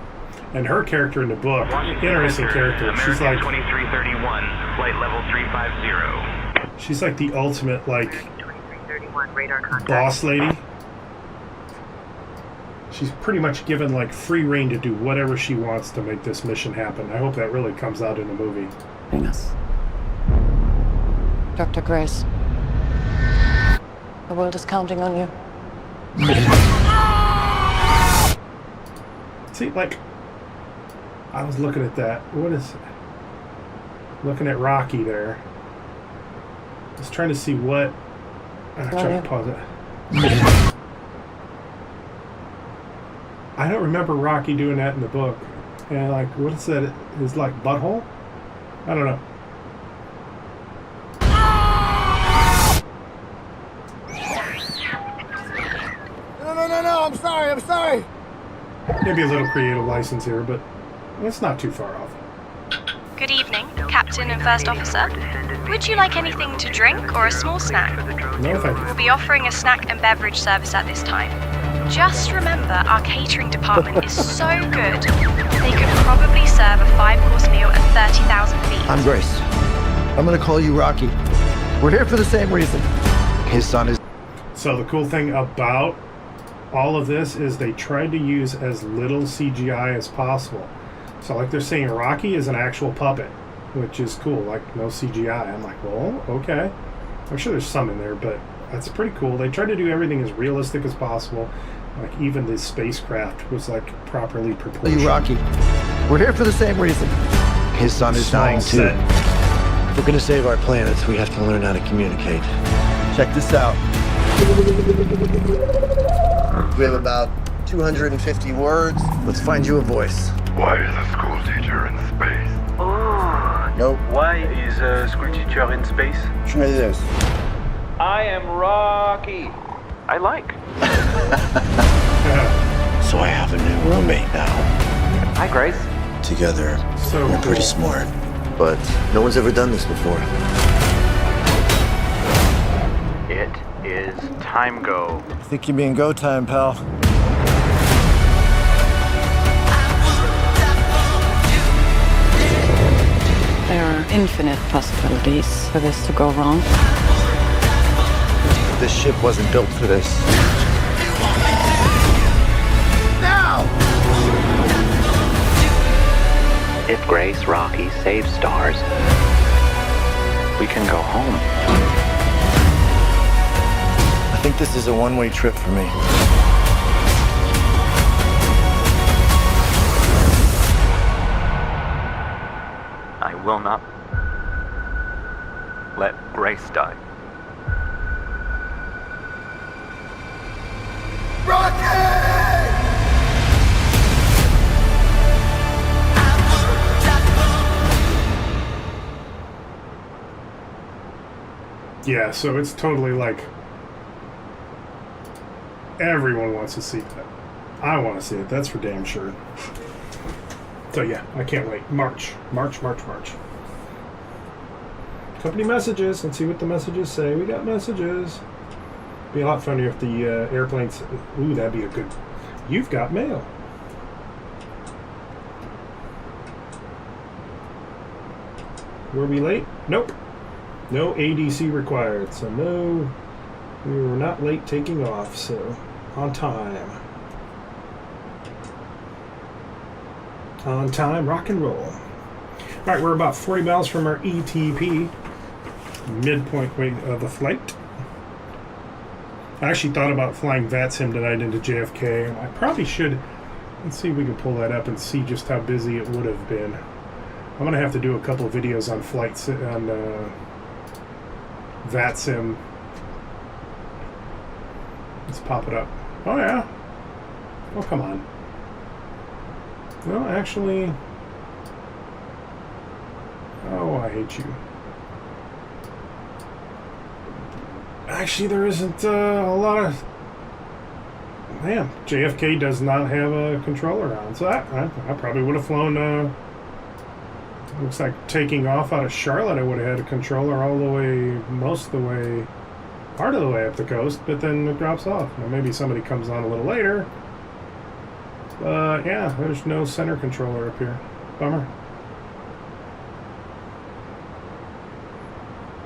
And her character in the book, interesting character. She's like 2331, flight level 350. She's like the ultimate like 2331, radar contact. boss lady. She's pretty much given like free reign to do whatever she wants to make this mission happen. I hope that really comes out in the movie. Bring us. Dr. Grace. The world is counting on you. See, like, I was looking at that. What is it? Looking at Rocky there. I was trying to see what Try to pause it. I don't remember Rocky doing that in the book. And like, what is that? Is like butthole? I don't know. No, I'm sorry. Maybe a little creative license here, but it's not too far off. Good evening, Captain and First Officer. Would you like anything to drink or a small snack? No, thank you. We'll be offering a snack and beverage service at this time. Just remember, our catering department is so good, they could probably serve a 5-course meal at 30,000 feet. I'm Grace. I'm gonna call you Rocky. We're here for the same reason. His son is... So the cool thing about all of this is they tried to use as little CGI as possible. So like they're saying Rocky is an actual puppet, which is cool, like no CGI. I'm like, well, okay. I'm sure there's some in there, but that's pretty cool. They tried to do everything as realistic as possible. Like even the spacecraft was like properly proportioned. You Rocky. We're here for the same reason. His son is dying too. If we're gonna save our planet, we have to learn how to communicate. Check this out. We have about 250 words. Let's find you a voice. Why is a school teacher in space? Oh. Nope. Why is a school teacher in space? Try this. I am Rocky. I like. So I have a new roommate now. Hi, Grace. Together, So we're pretty cool. smart. But no one's ever done this before. It is time go. I think you mean go time, pal. There are infinite possibilities for this to go wrong. This ship wasn't built for this. Now! If Grace Rocky saves stars, we can go home. I think this is a one-way trip for me. I will not let Grace die. Yeah, so it's totally like everyone wants to see that. I want to see it. That's for damn sure. So yeah, I can't wait. March. Company messages. Let's see what the messages say. We got messages. Be a lot funnier if the airplanes. Ooh, that'd be a good. You've got mail. Were we late? Nope. No ADC required. So no, we were not late taking off. So on time. On time, rock and roll. All right, we're about 40 miles from our ETP, midpoint weight of the flight. I actually thought about flying VATSIM tonight into JFK. I probably should. Let's see if we can pull that up and see just how busy it would have been. I'm gonna have to do a couple of videos on flights on VATSIM. Let's pop it up. Oh yeah. Oh come on. Well, actually. Oh, I hate you. Actually, there isn't a lot of... Man, JFK does not have a controller on. So I probably would have flown... looks like taking off out of Charlotte, I would have had a controller all the way, most of the way, part of the way up the coast, but then it drops off. Now, maybe somebody comes on a little later. But yeah, there's no center controller up here. Bummer.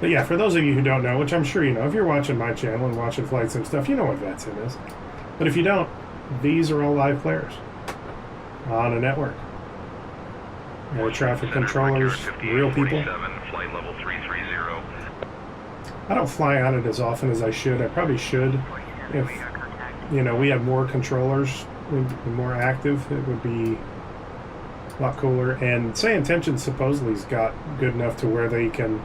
But yeah, for those of you who don't know, which I'm sure you know, if you're watching my channel and watching flights and stuff, you know what VATSIM is. But if you don't, these are all live players on a network. Air traffic controllers, real people. Flight level 330. I don't fly on it as often as I should. I probably should. If, you know, we had more controllers, more active, it would be a lot cooler. And Say Intention supposedly has got good enough to where they can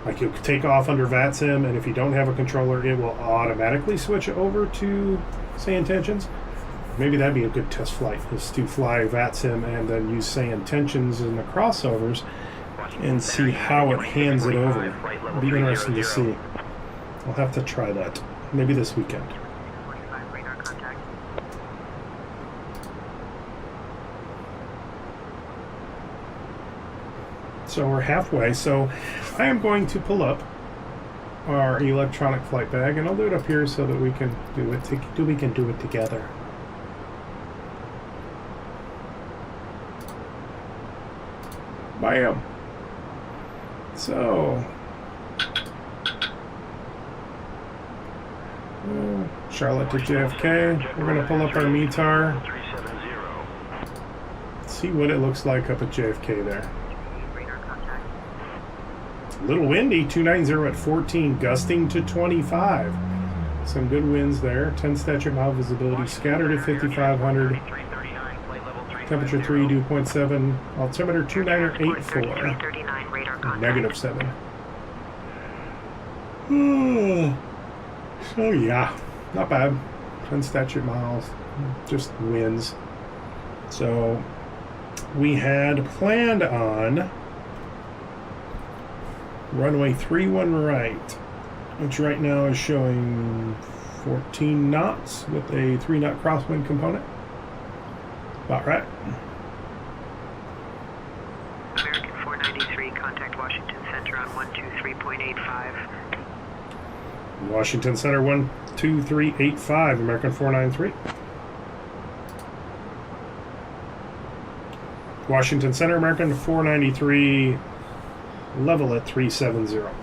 Like you'll take off under VATSIM, and if you don't have a controller, it will automatically switch over to say intentions. Maybe that'd be a good test flight, is to fly VATSIM and then use say intentions in the crossovers and see how it hands it over. It'd be interesting to see. I'll have to try that. Maybe this weekend. So we're halfway. So I am going to pull up our electronic flight bag, and I'll do it up here so that we can do it. We can do it together. Bam. So Charlotte to JFK. We're going to pull up our METAR. See what it looks like up at JFK there. A little windy, 290 at 14, gusting to 25. Some good winds there. 10 statute mile visibility, scattered at 5,500. Temperature 3, dew point 7. Altimeter 2984. -7. So yeah, not bad. 10 statute miles, just winds. So we had planned on runway 31 right, which right now is showing 14 knots with a 3-knot crosswind component. About right. American 493, contact Washington Center on 123.85. Washington Center 12385, American 493. Washington Center, American 493, level at 370. American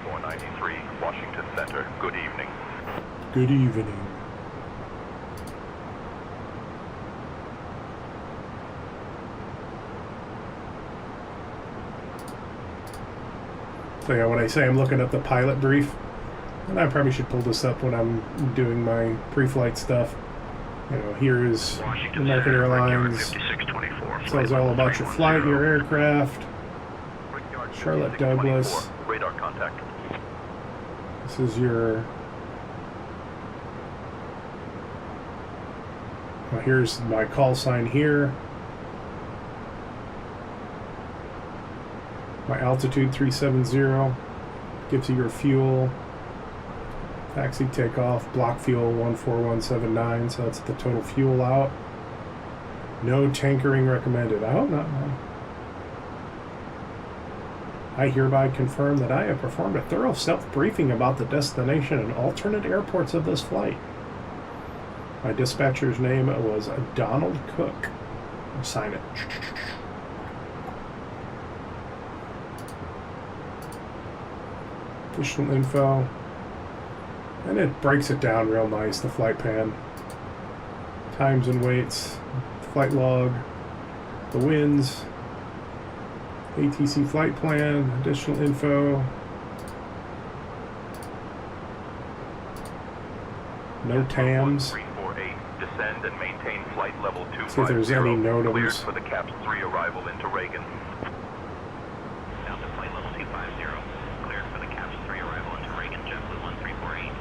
493, Washington Center, good evening. Good evening. So yeah, when I say I'm looking up the pilot brief, and I probably should pull this up when I'm doing my pre-flight stuff. You know, here is American Airlines. Tells all about your flight, your aircraft. Charlotte Douglas. Radar contact. This is your. Well, here's my call sign here. My altitude 370 gives you your fuel. Taxi takeoff, block fuel 14179, so that's the total fuel out. No tankering recommended. I hope not. No. I hereby confirm that I have performed a thorough self-briefing about the destination and alternate airports of this flight. My dispatcher's name was Donald Cook. I'll sign it. Additional info. And it breaks it down real nice, the flight pan. Times and weights, flight log, the winds, ATC flight plan, additional info. No TAMs. 348, descend and maintain flight level 250. See if there's any Cleared notables. for the CAPS 3 arrival into Reagan. Down to flight level 250. Cleared for the CAPS 3 arrival into Reagan, JetBlue 1348.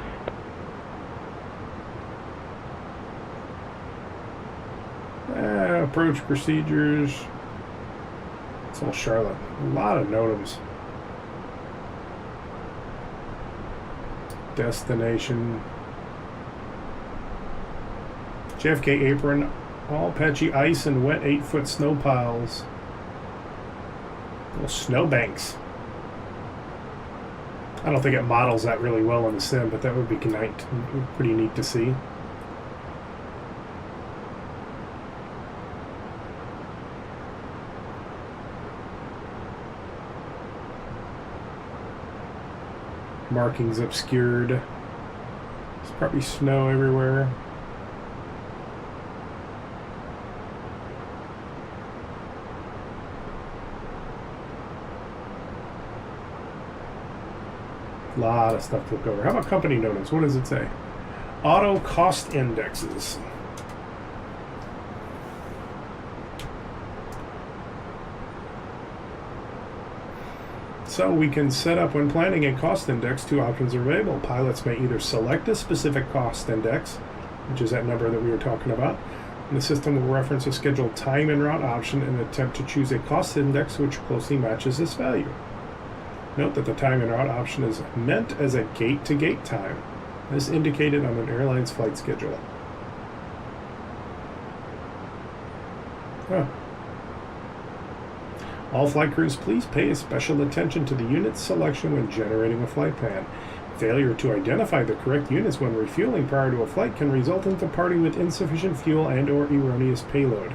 Approach procedures. It's all Charlotte. A lot of notams. Destination. JFK apron. All patchy ice and wet 8-foot snow piles. Little snowbanks. I don't think it models that really well in the sim, but that would be pretty neat to see. Markings obscured. There's probably snow everywhere. A lot of stuff to look over. How about company notice? What does it say? Auto cost indexes. So we can set up when planning a cost index. Two options are available. Pilots may either select a specific cost index, which is that number that we were talking about, and the system will reference a scheduled time and route option and attempt to choose a cost index which closely matches this value. Note that the time and route option is meant as a gate-to-gate time, as indicated on an airline's flight schedule. Huh. All flight crews, please pay special attention to the unit selection when generating a flight plan. Failure to identify the correct units when refueling prior to a flight can result in departing with insufficient fuel and or erroneous payload.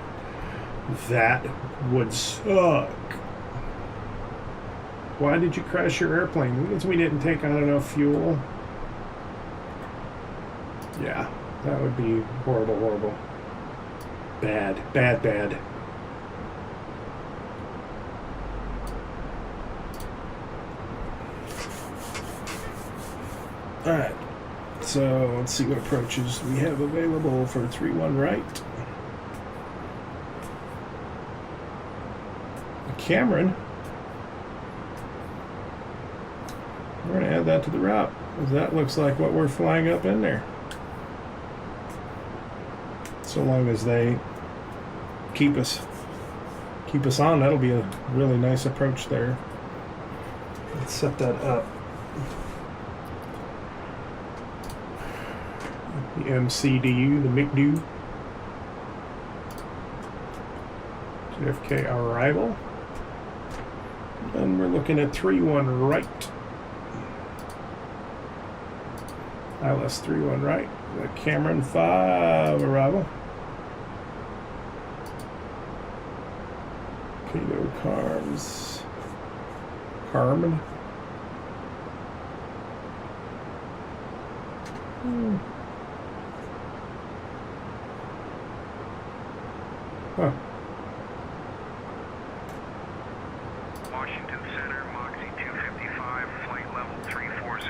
That would suck. Why did you crash your airplane? Because we didn't take on enough fuel. Yeah, that would be horrible, horrible. Bad, bad, bad. Alright, so let's see what approaches we have available for 3-1 right. Cameron. We're going to add that to the route, because that looks like what we're flying up in there. So long as they keep us on, that'll be a really nice approach there. Let's set that up. The MCDU, the MCDU. JFK arrival. And we're looking at 3-1 right. ILS 3-1 right. The Cameron 5 arrival. Kilo Carms. Carmen. Huh. Washington Center, Moxie 255, flight level 340.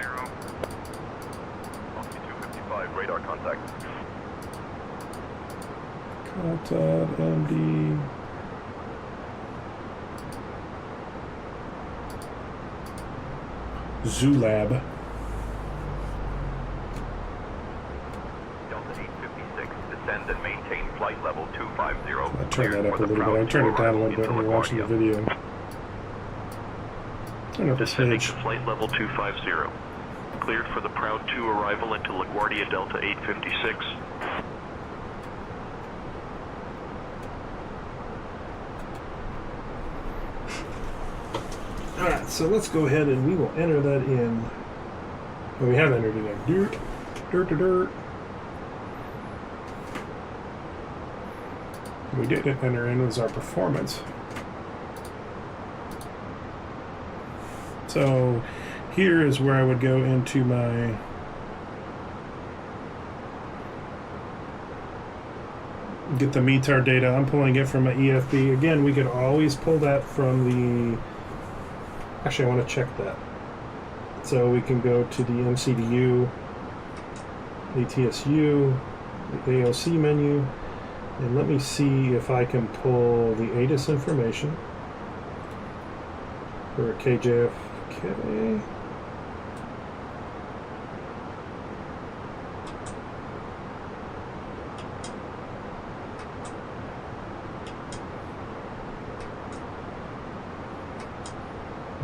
Moxie 255, radar contact. Contact MD. Zulab. Delta 856, descend and maintain flight level 250. I'll turn that up a little bit. I turned it down a little bit when you're watching the video. Turn up the Descending page. to flight level 250. Cleared for the Proud 2 arrival into LaGuardia Delta 856. Alright, so let's go ahead and we will enter that in. Oh, we have entered it in. Dirt, dirt, dirt, dirt. We didn't enter in was our performance. So here is where I would go into my get the METAR data. I'm pulling it from my EFB. Again, we could always pull that from the actually I want to check that. So we can go to the MCDU, ATSU, the AOC menu, and let me see if I can pull the ATIS information for KJFK.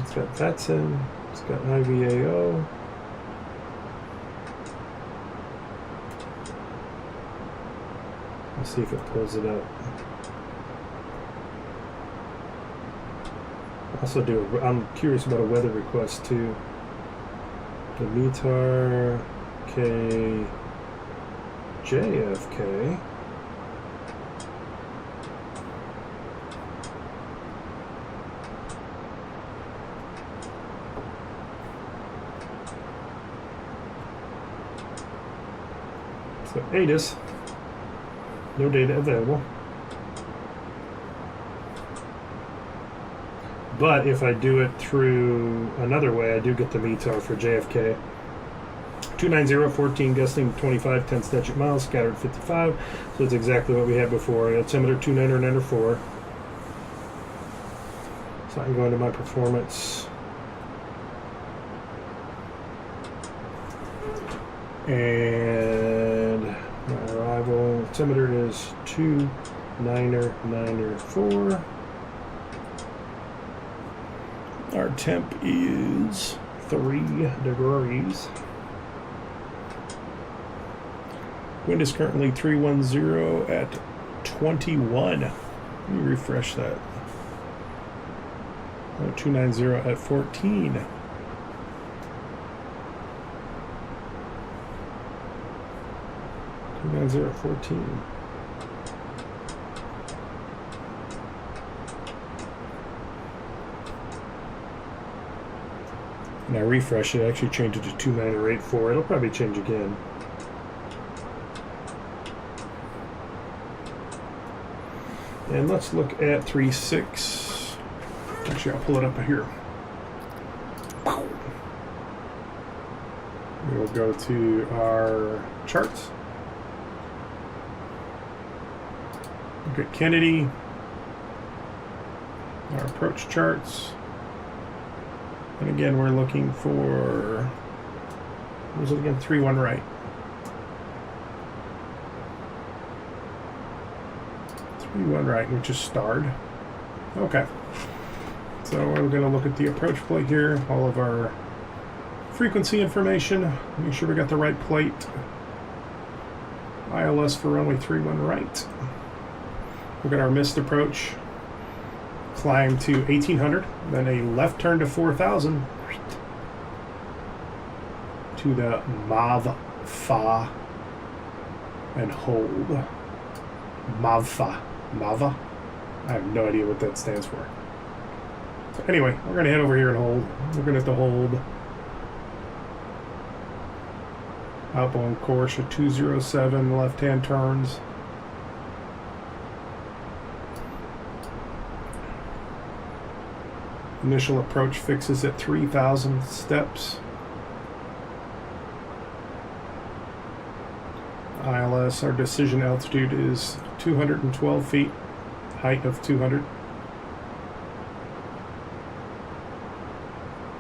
It's got VATSIN, it's got IVAO. Let's see if it pulls it up. Also I'm curious about a weather request too. The METAR KJFK. So ATIS, no data available. But if I do it through another way, I do get the METAR for JFK. 290, 14, gusting 25, 10 statute miles, scattered 55. So it's exactly what we had before. Altimeter 2994. So I can go into my performance. And my arrival altimeter is 2994. Our temp is 3 degrees. Wind is currently 310 at 21. Let me refresh that. 290 at 14. 290 at 14. And I refresh it, I actually changed it to 29084. It'll probably change again. And let's look at 3.6. Actually, I'll pull it up here. We'll go to our charts. Look at Kennedy. Our approach charts. And again, we're looking for, what was it again? 3-1 right. 3-1 right, which is starred. Okay. So we're going to look at the approach plate here. All of our frequency information. Make sure we got the right plate. ILS for runway 31 right. Look at our missed approach. Climb to 1800, then a left turn to 4000 to the MAV-FA and hold. MAV-FA. MAVA? I have no idea what that stands for. So anyway, we're going to head over here and hold. We're going to have to hold. Outbound course at 207, left-hand turns. Initial approach fixes at 3,000 steps. ILS, our decision altitude is 212 feet, height of 200.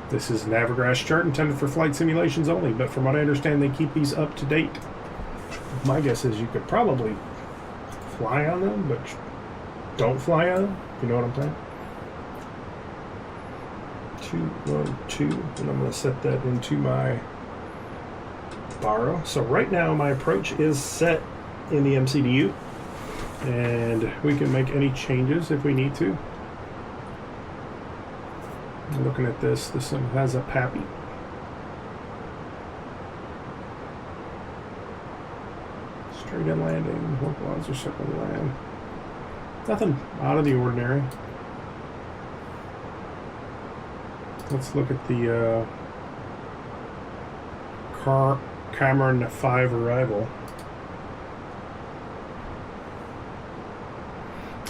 This is an Navigrash chart intended for flight simulations only, but from what I understand, they keep these up to date. My guess is you could probably fly on them, but don't fly on them. You know what I'm saying? 212, and I'm going to set that into my baro. So right now my approach is set in the MCDU, and we can make any changes if we need to. I'm looking at this one has a PAPI. Straight in landing, localizer circle land. Nothing out of the ordinary. Let's look at the Cameron 5 arrival.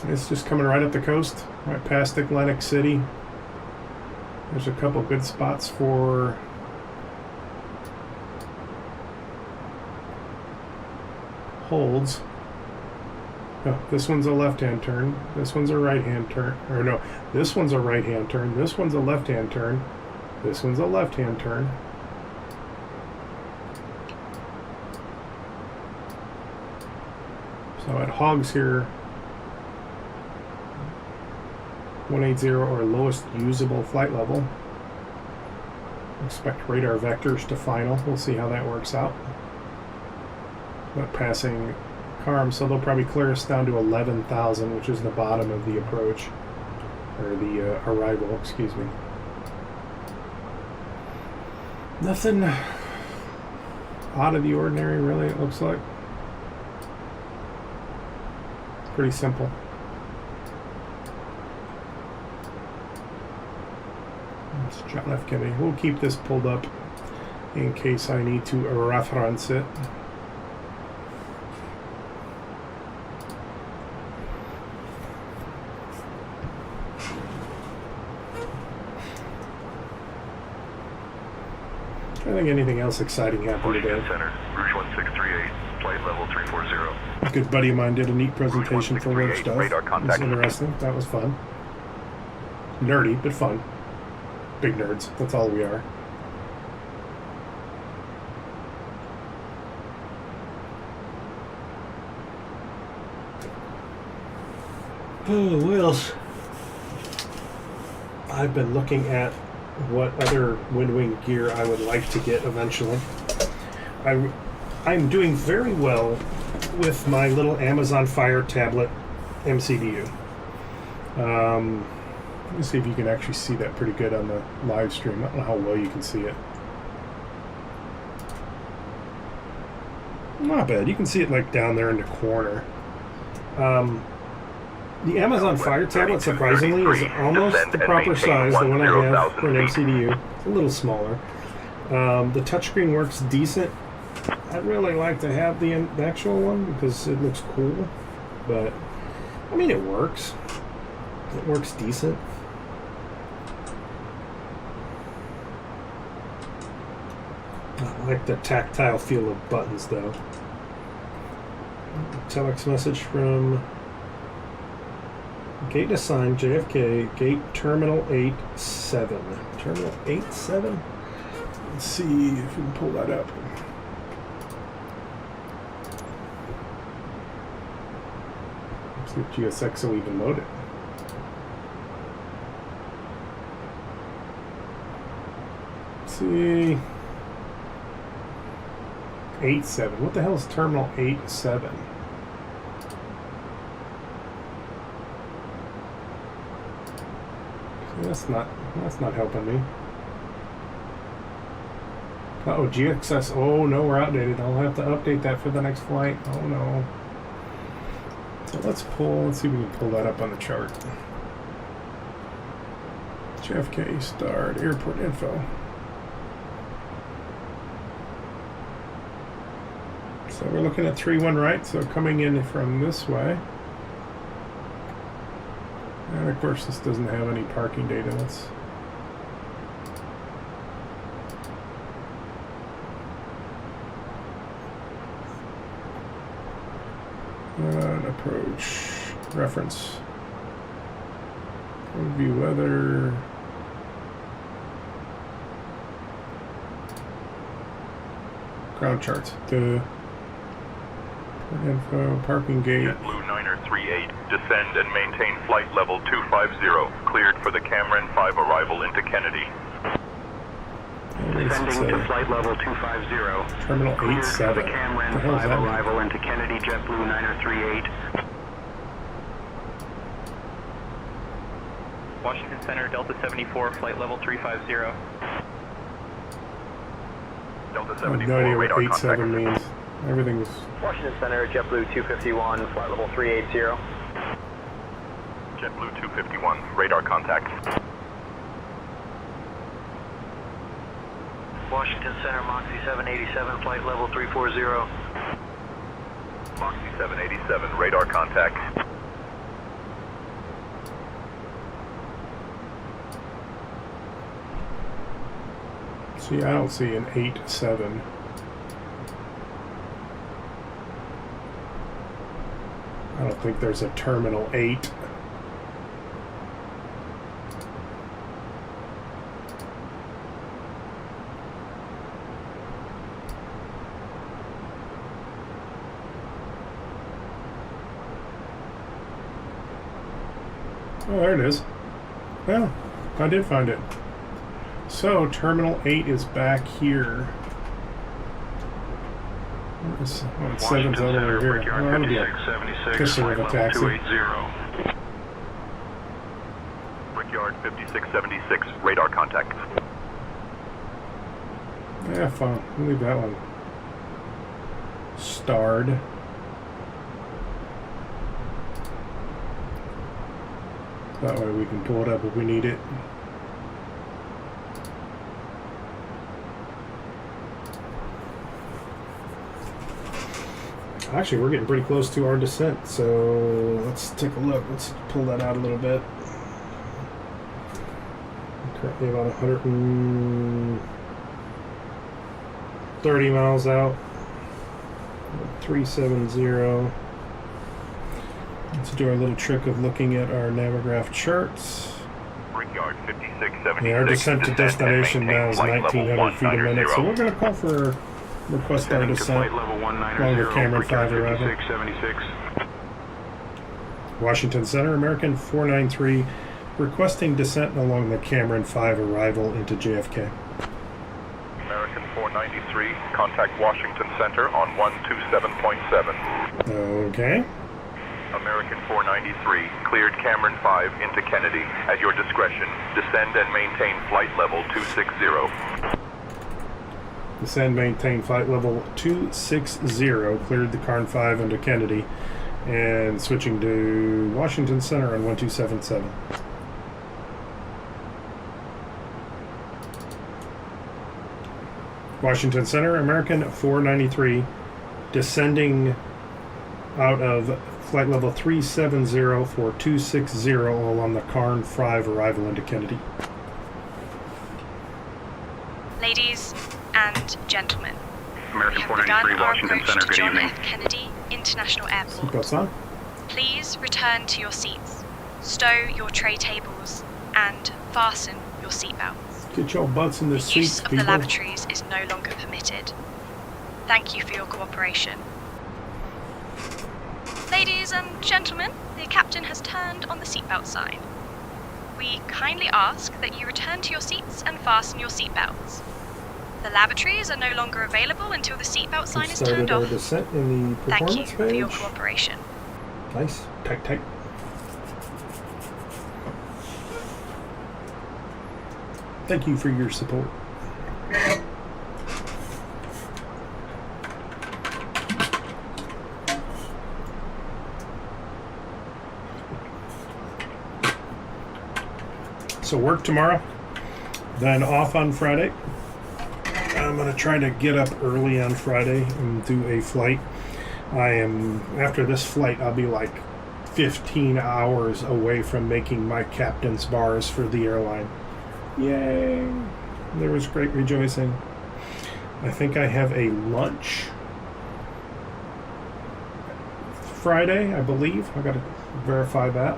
It's just coming right up the coast, right past Atlantic City. There's a couple good spots for holds. Oh, this one's a left-hand turn. This one's a right-hand turn. Or no, this one's a right-hand turn. This one's a left-hand turn. This one's a left-hand turn. So it hogs here 180 or lowest usable flight level. Expect radar vectors to final. We'll see how that works out. But passing Carm, so they'll probably clear us down to 11,000, which is the bottom of the approach, or the arrival, excuse me. Nothing out of the ordinary, really, it looks like. Pretty simple. It's John F. Kennedy. We'll keep this pulled up in case I need to reference it. I think anything else exciting happened today. Center, Rouge 1638, flight level 340. A good buddy of mine did a neat presentation for work stuff. It was interesting. That was fun. Nerdy, but fun. Big nerds. That's all we are. Oh, what else? I've been looking at what other wind wing gear I would like to get eventually. I'm doing very well with my little Amazon Fire tablet MCDU. Let me see if you can actually see that pretty good on the live stream. I don't know how well you can see it. Not bad. You can see it like down there in the corner. The Amazon Fire tablet, surprisingly, is almost the proper size, the one I have for an MCDU. It's a little smaller. The touchscreen works decent. I'd really like to have the actual one because it looks cool. But, I mean, it works. It works decent. I like the tactile feel of buttons, though. Telex message from Gate assigned JFK, Gate Terminal 87. Terminal 87? Let's see if we can pull that up. Let's see if GSX will even load it. Let's see. 87. What the hell is Terminal 87? That's not helping me. Uh-oh, GXS. Oh no, we're outdated. I'll have to update that for the next flight. Oh no. So let's see if we can pull that up on the chart. JFK start airport info. So we're looking at 3-1 right, so coming in from this way. And of course this doesn't have any parking data. Let's approach reference view weather ground charts. The info parking gate. JetBlue 938, descend and maintain flight level 250, cleared for the Cameron 5 arrival into Kennedy. Descending to flight level 250. Terminal 87. The Cameron 5 arrival into Kennedy, JetBlue 938. Washington Center, Delta 74, flight level 350. Delta I have 74, no idea what radar 87 contact. means. Everything's Washington Center, JetBlue 251, flight level 380. JetBlue 251, radar contact. Washington Center, Moxie 787, flight level 340. Moxie 787, radar contact. See, I don't see an 87. I don't think there's a Terminal 8. Oh, there it is. Well, I did find it. So, Terminal 8 is back here. It's 7's over here. Oh, I'm going to be a pisser of a taxi. Brickyard 5676, radar contact. Yeah, fine. We'll leave that one starred. That way we can pull it up if we need it. Actually, we're getting pretty close to our descent, so let's take a look. Let's pull that out a little bit. Currently about 130 miles out. 370. Let's do our little trick of looking at our Navigraph charts. Brickyard 5676. Yeah, our descent to destination now is 1,900 feet a minute, so we're going to call for request our descent along the Cameron 5 arrival. Washington Center, American 493, requesting descent along the Cameron 5 arrival into JFK. American 493, contact Washington Center on 127.7. Okay. American 493, cleared Cameron 5 into Kennedy. At your discretion, descend and maintain flight level 260. Descend, maintain flight level 260, cleared the Carn 5 into Kennedy, and switching to Washington Center on 1277. Washington Center, American 493, descending out of flight level 370 for 260 along the Carn 5 arrival into Kennedy. Ladies and gentlemen, American we have begun 493, our Washington approach Center, to good John evening. F. Kennedy International Airport. Seatbelts on. Please return to your seats, stow your tray tables, and fasten your seatbelts. Get your butts in the The seats, use of people. the lavatories is no longer permitted. Thank you for your cooperation. Ladies and gentlemen, the captain has turned on the seatbelt sign. We kindly ask that you return to your seats and fasten your seatbelts. The lavatories are no longer available until the seatbelt sign is turned Started our off. descent in the Thank you performance for your page. cooperation. Nice. Tight, tight. Thank you for your support. So work tomorrow, then off on Friday. I'm going to try to get up early on Friday and do a flight. After this flight, I'll be like 15 hours away from making my captain's bars for the airline. Yay! There was great rejoicing. I think I have a lunch Friday, I believe. I got to verify that.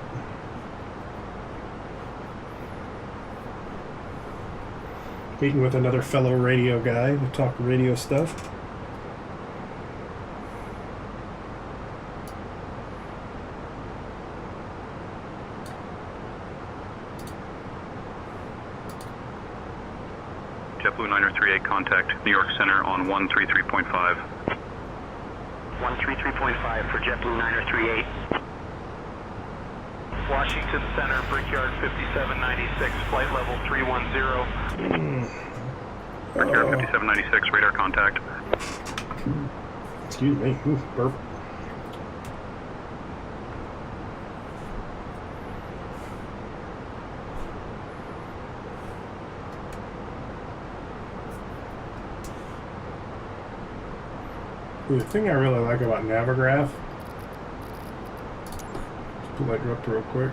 Meeting with another fellow radio guy to talk radio stuff. JetBlue 9038, contact New York Center on 133.5. 133.5 for JetBlue 9038. Washington Center, Brickyard 5796, flight level 310. Brickyard 5796, radar contact. Excuse me. Ooh, burp. The thing I really like about Navigraph, just pull that up real quick.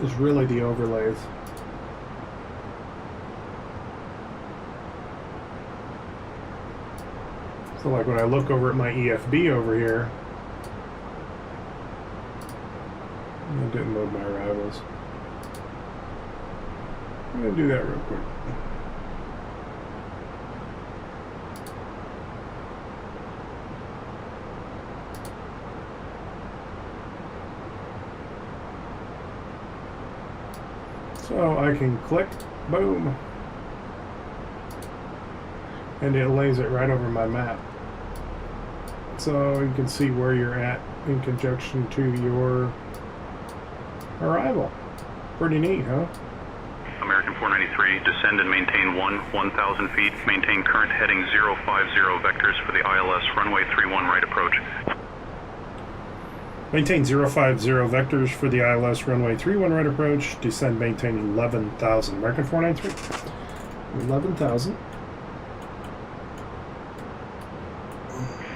Is really the overlays. So like when I look over at my EFB over here, I didn't load my arrivals. I'm going to do that real quick. So I can click, boom, and it lays it right over my map. So you can see where you're at in conjunction to your arrival. Pretty neat, huh? American 493, descend and maintain 1,000 feet. Maintain current heading 050 vectors for the ILS runway 31 right approach. Maintain 050 vectors for the ILS runway 31 right approach. Descend, maintain 11,000. American 493. 11,000.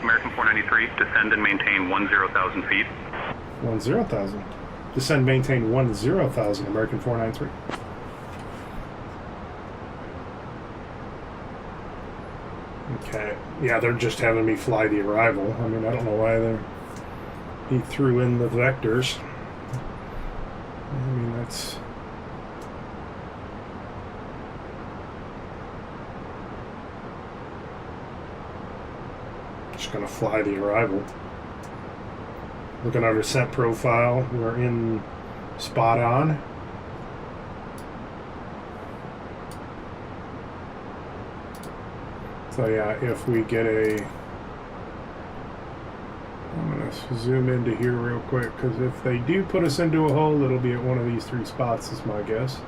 American 493, descend and maintain 10,000 feet. 10,000. Descend, maintain 10,000. American 493. Okay. Yeah, they're just having me fly the arrival. I mean, I don't know why he threw in the vectors. I mean, that's... going to fly the arrival. Looking under scent profile, we're in spot on. So yeah, if we get a... I'm going to zoom into here real quick, because if they do put us into a hole, it'll be at one of these 3 spots, is my guess. So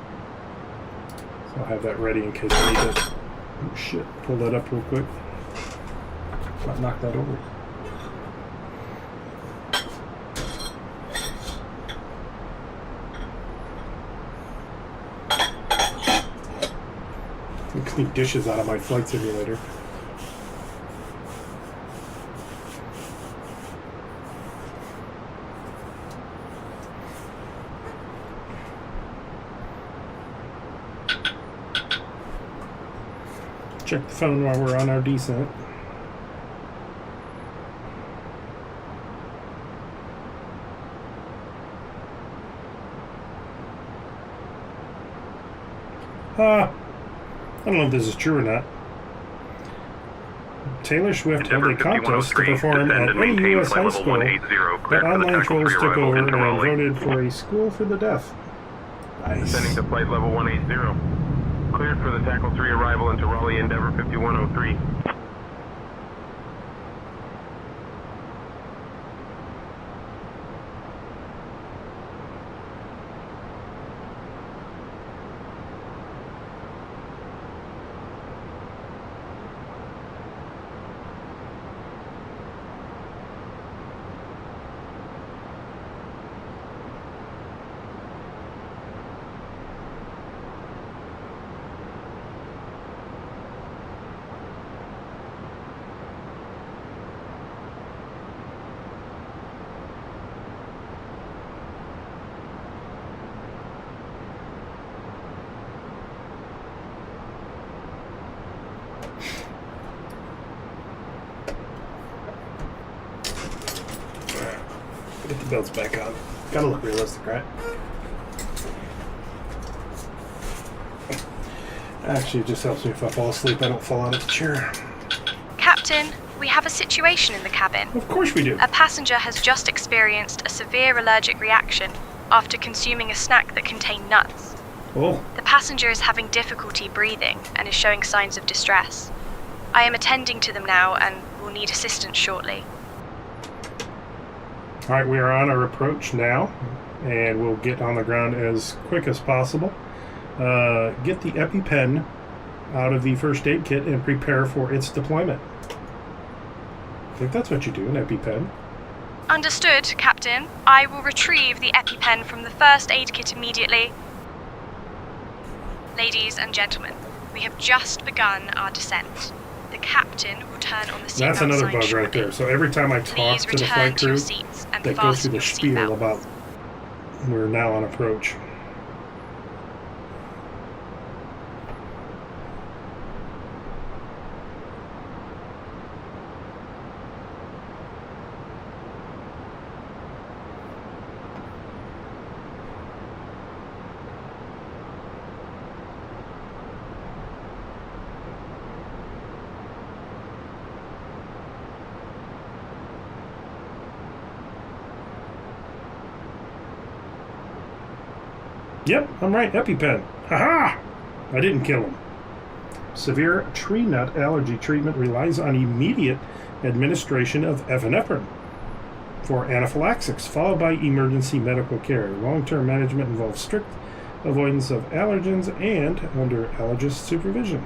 I'll have that ready in case I need to... Oh shit, pull that up real quick. Might knock that over. I can clean dishes out of my flight simulator. Check the phone while we're on our descent. I don't know if this is true or not. Taylor Swift held a contest to perform at any U.S. high school, but online trolls took over and voted for a school for the deaf. Nice. Descending to flight level 180. Cleared for the Tackle 3 arrival into Raleigh Endeavor 5103. Get the belts back on. Gotta look realistic, right? Actually, it just helps me if I fall asleep, I don't fall out of the chair. Captain, we have a situation in the cabin. Of course we do. A passenger has just experienced a severe allergic reaction after consuming a snack that contained nuts. Oh. The passenger is having difficulty breathing and is showing signs of distress. I am attending to them now and will need assistance shortly. Alright, we are on our approach now, and we'll get on the ground as quick as possible. Get the EpiPen out of the first aid kit and prepare for its deployment. I think that's what you do, an EpiPen. Understood, Captain. I will retrieve the EpiPen from the first aid kit immediately. Ladies and gentlemen, we have just begun our descent. The captain will turn on the seatbelt That's another sign bug shortly. right there. So every time I talk to the flight crew, they go through the spiel about we're now on approach. Yep, I'm right, EpiPen. Haha! I didn't kill him. Severe tree nut allergy treatment relies on immediate administration of epinephrine for anaphylaxis, followed by emergency medical care. Long-term management involves strict avoidance of allergens and under allergist supervision.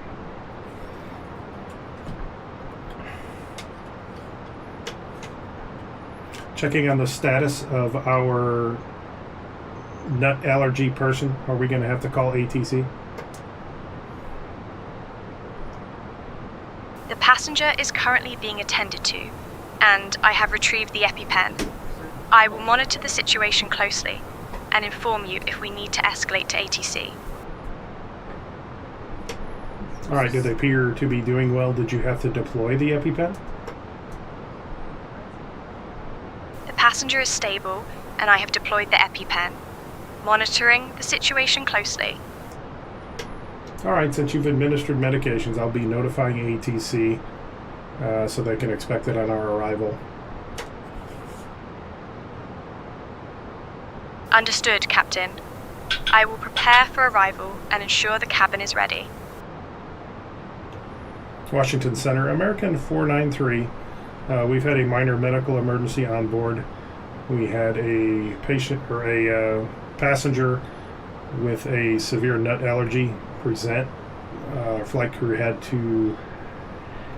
Checking on the status of our nut allergy person. Are we going to have to call ATC? The passenger is currently being attended to, and I have retrieved the EpiPen. I will monitor the situation closely and inform you if we need to escalate to ATC. Alright, do they appear to be doing well? Did you have to deploy the EpiPen? The passenger is stable, and I have deployed the EpiPen. Monitoring the situation closely. Alright, since you've administered medications, I'll be notifying ATC so they can expect it on our arrival. Understood, Captain. I will prepare for arrival and ensure the cabin is ready. Washington Center, American 493. We've had a minor medical emergency on board. We had a patient or a passenger with a severe nut allergy present. Our flight crew had to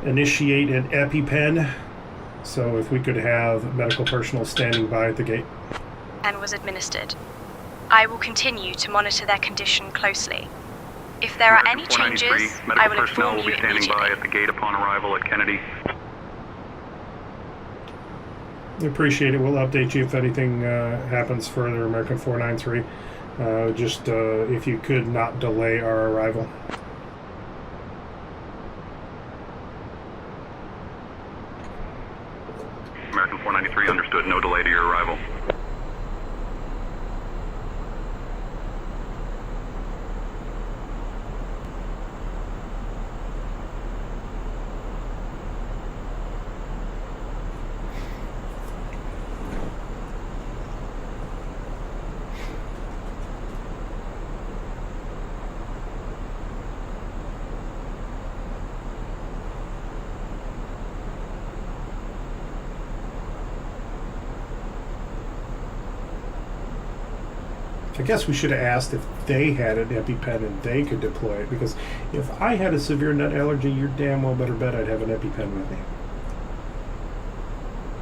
initiate an EpiPen. So if we could have medical personnel standing by at the gate. And was administered. I will continue to monitor their condition closely. If there are any changes, I will inform you will be standing by immediately. at the gate upon arrival at Kennedy. We appreciate it. We'll update you if anything happens further, American 493. Just if you could not delay our arrival. American 493, understood. No delay to your arrival. I guess we should have asked if they had an EpiPen and they could deploy it, because if I had a severe nut allergy, you're damn well better bet I'd have an EpiPen with me.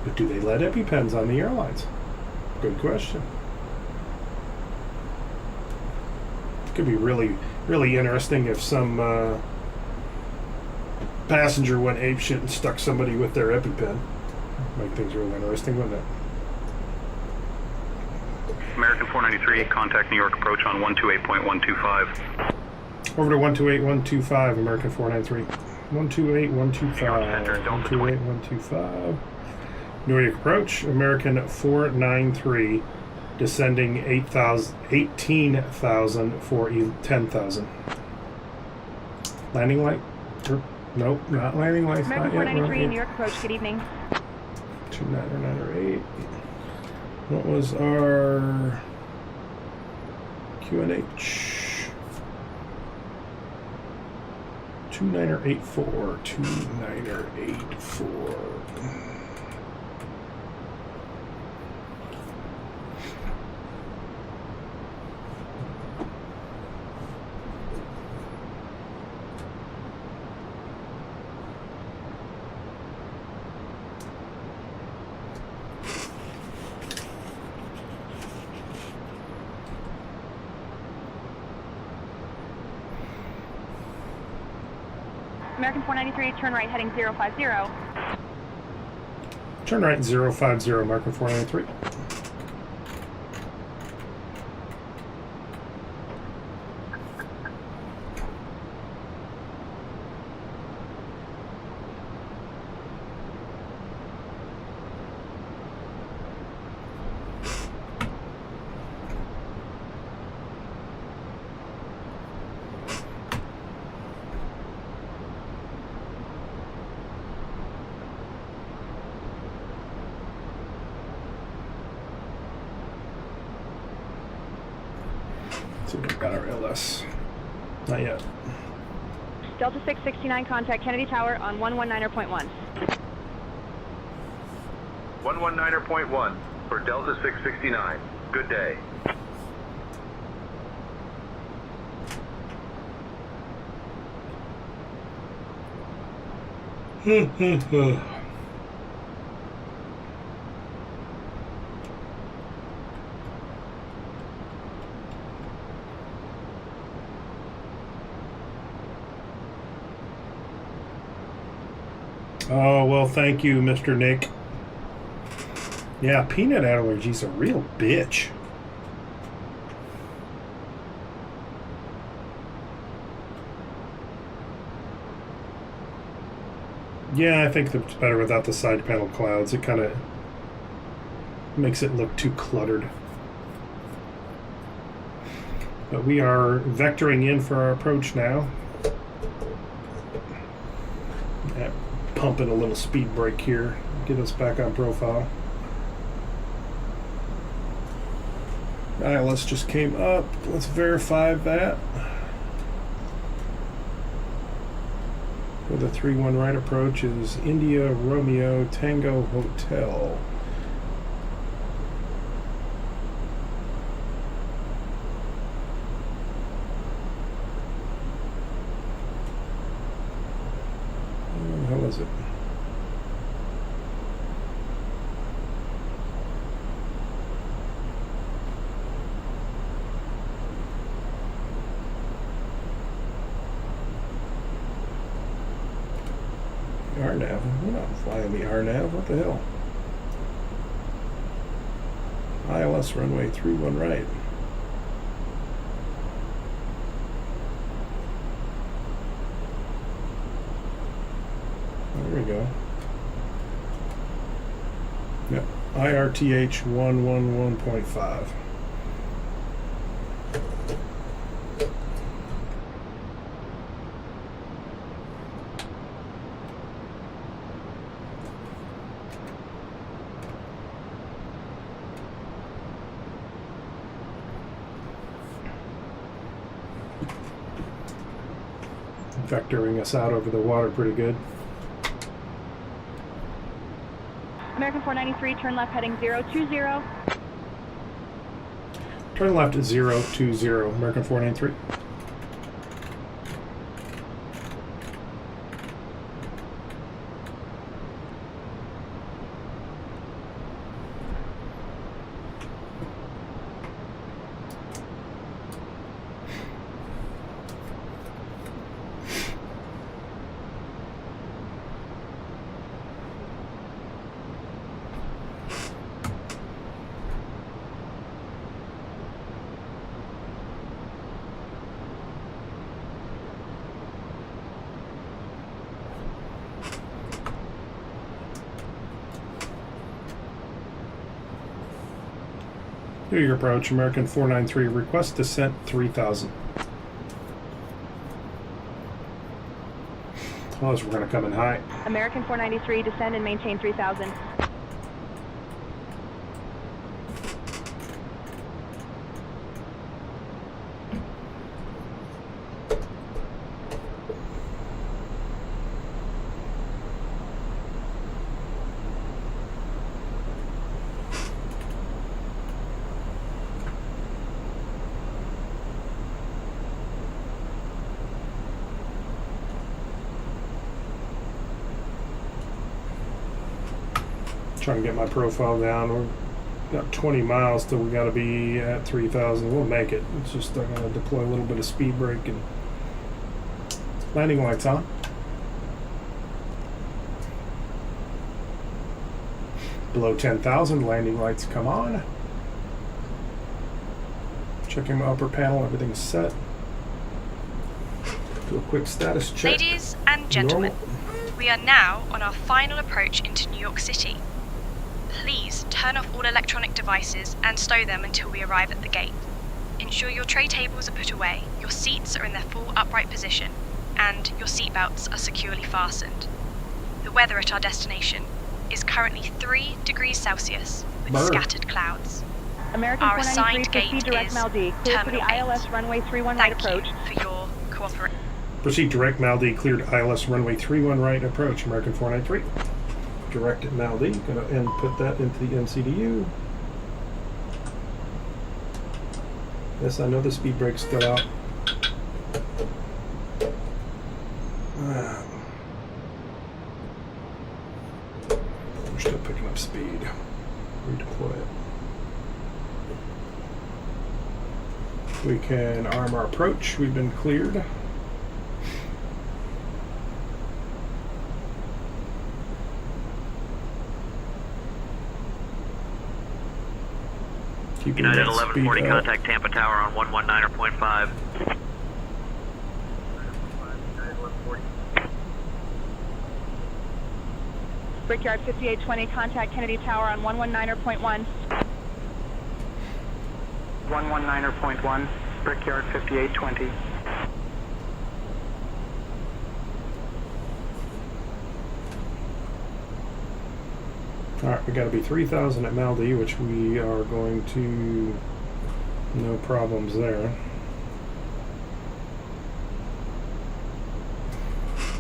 But do they let EpiPens on the airlines? Good question. It could be really, really interesting if some passenger went apeshit and stuck somebody with their EpiPen. Make things really interesting, wouldn't it? American 493, contact New York approach on 128.125. Over to 128.125, American 493. 128.125. 128.125. New York approach, American 493, descending 18,000 for 10,000. Landing light? Nope, not landing lights. American 493, New York approach, good evening. 2908. What was our QNH? 2984. 2984. American 493, turn right heading 050. Turn right 050, American 493. So we've got our LS. Not yet. Delta 669, contact Kennedy Tower on 119.1. 119.1 for Delta 669. Good day. Oh, well, thank you, Mr. Nick. Yeah, peanut allergy's a real bitch. Yeah, I think it's better without the side panel clouds. It kind of makes it look too cluttered. But we are vectoring in for our approach now. That pump in a little speed brake here. Get us back on profile. ILS just came up. Let's verify that. With a 3-1 right approach is India Romeo Tango Hotel. How is it? RNAV. We're not flying the RNAV. What the hell? ILS runway 31 right. There we go. Yep. IRTH 111.5. Vectoring us out over the water pretty good. American 493, turn left heading 020. Turn left at 020, American 493. Here your approach, American 493, request descent 3000. Tell us we're going to come in high. American 493, descend and maintain 3000. Trying to get my profile down. We've got 20 miles till we got to be at 3,000. We'll make it. It's just I'm going to deploy a little bit of speed brake and landing lights on. Below 10,000, landing lights come on. Checking my upper panel, everything's set. Do a quick status check. Ladies and gentlemen, we are now on our final approach into New York City. Please turn off all electronic devices and stow them until we arrive at the gate. Ensure your tray tables are put away, your seats are in their full upright position, and your seatbelts are securely fastened. The weather at our destination is currently 3 degrees Celsius with scattered clouds. American Our assigned 493, gate proceed direct is Maldi. Clear for the Terminal ILS runway 31 right approach. Thank you for your cooperation. Proceed direct Maldi, cleared ILS runway 31 right approach, American 493. Direct at Maldi, gonna input that into the MCDU. Yes, I know the speed brake's still out. We're still picking up speed. Redeploy it. We can arm our approach. We've been cleared. United 1140, contact Tampa Tower on 119.5. Brickyard 5820, contact Kennedy Tower on 119.1. 119.1, Brickyard 5820. Alright, we gotta be 3,000 at Maldi, which we are going to... No problems there.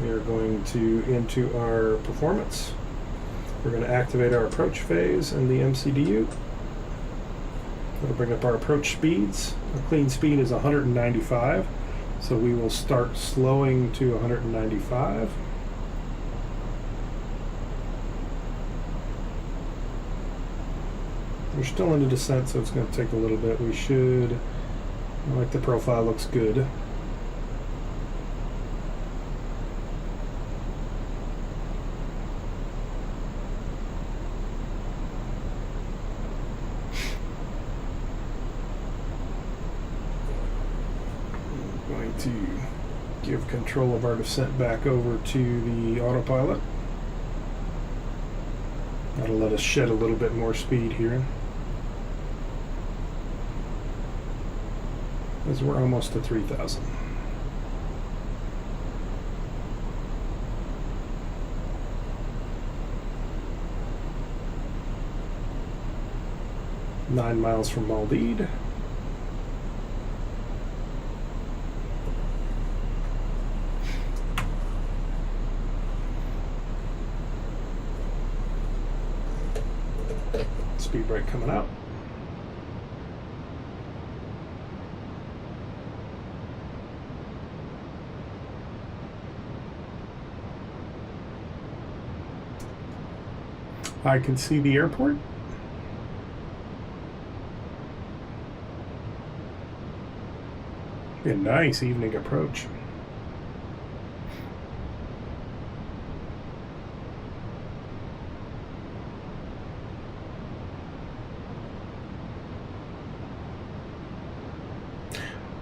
We are going to into our performance. We're going to activate our approach phase and the MCDU. That'll bring up our approach speeds. Our clean speed is 195, so we will start slowing to 195. We're still in a descent, so it's going to take a little bit. We should, I like the profile, looks good. I'm going to give control of our descent back over to the autopilot. That'll let us shed a little bit more speed here, as we're almost to 3,000. Nine miles from Maldives. Speed brake coming out. I can see the airport. A nice evening approach.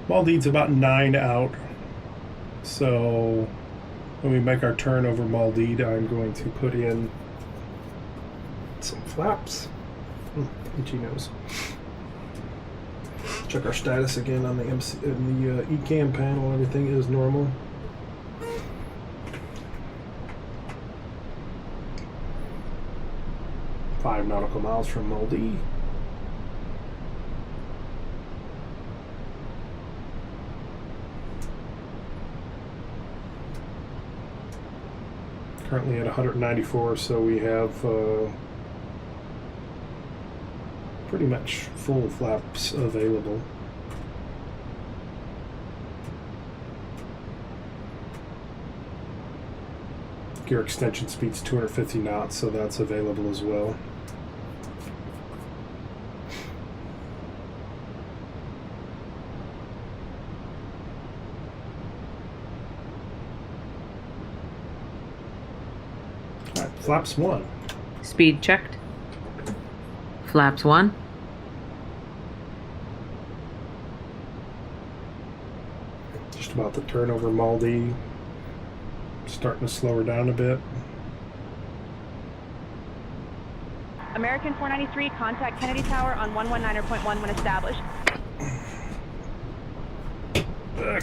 Maldives about 9 out, so when we make our turn over Maldives, I'm going to put in some flaps. Itchy nose. Check our status again on the ECAM panel. Everything is normal. Five nautical miles from Maldives. Currently at 194, so we have pretty much full flaps available. Gear extension speed's 250 knots, so that's available as well. Flaps 1. Speed checked. Flaps 1. Just about to turn over Maldives. Starting to slow her down a bit. American 493, contact Kennedy Tower on 119.1 when established.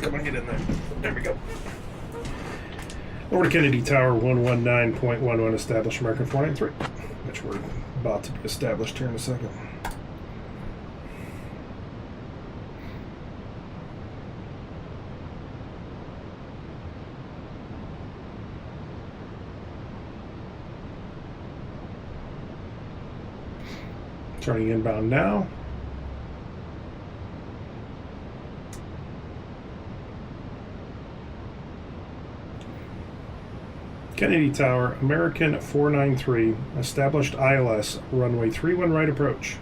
Come on, get in there. There we go. Over to Kennedy Tower, 119.11 established, American 493, which we're about to be established here in a second. Turning inbound now. Kennedy Tower, American 493, established ILS, runway 31 right approach.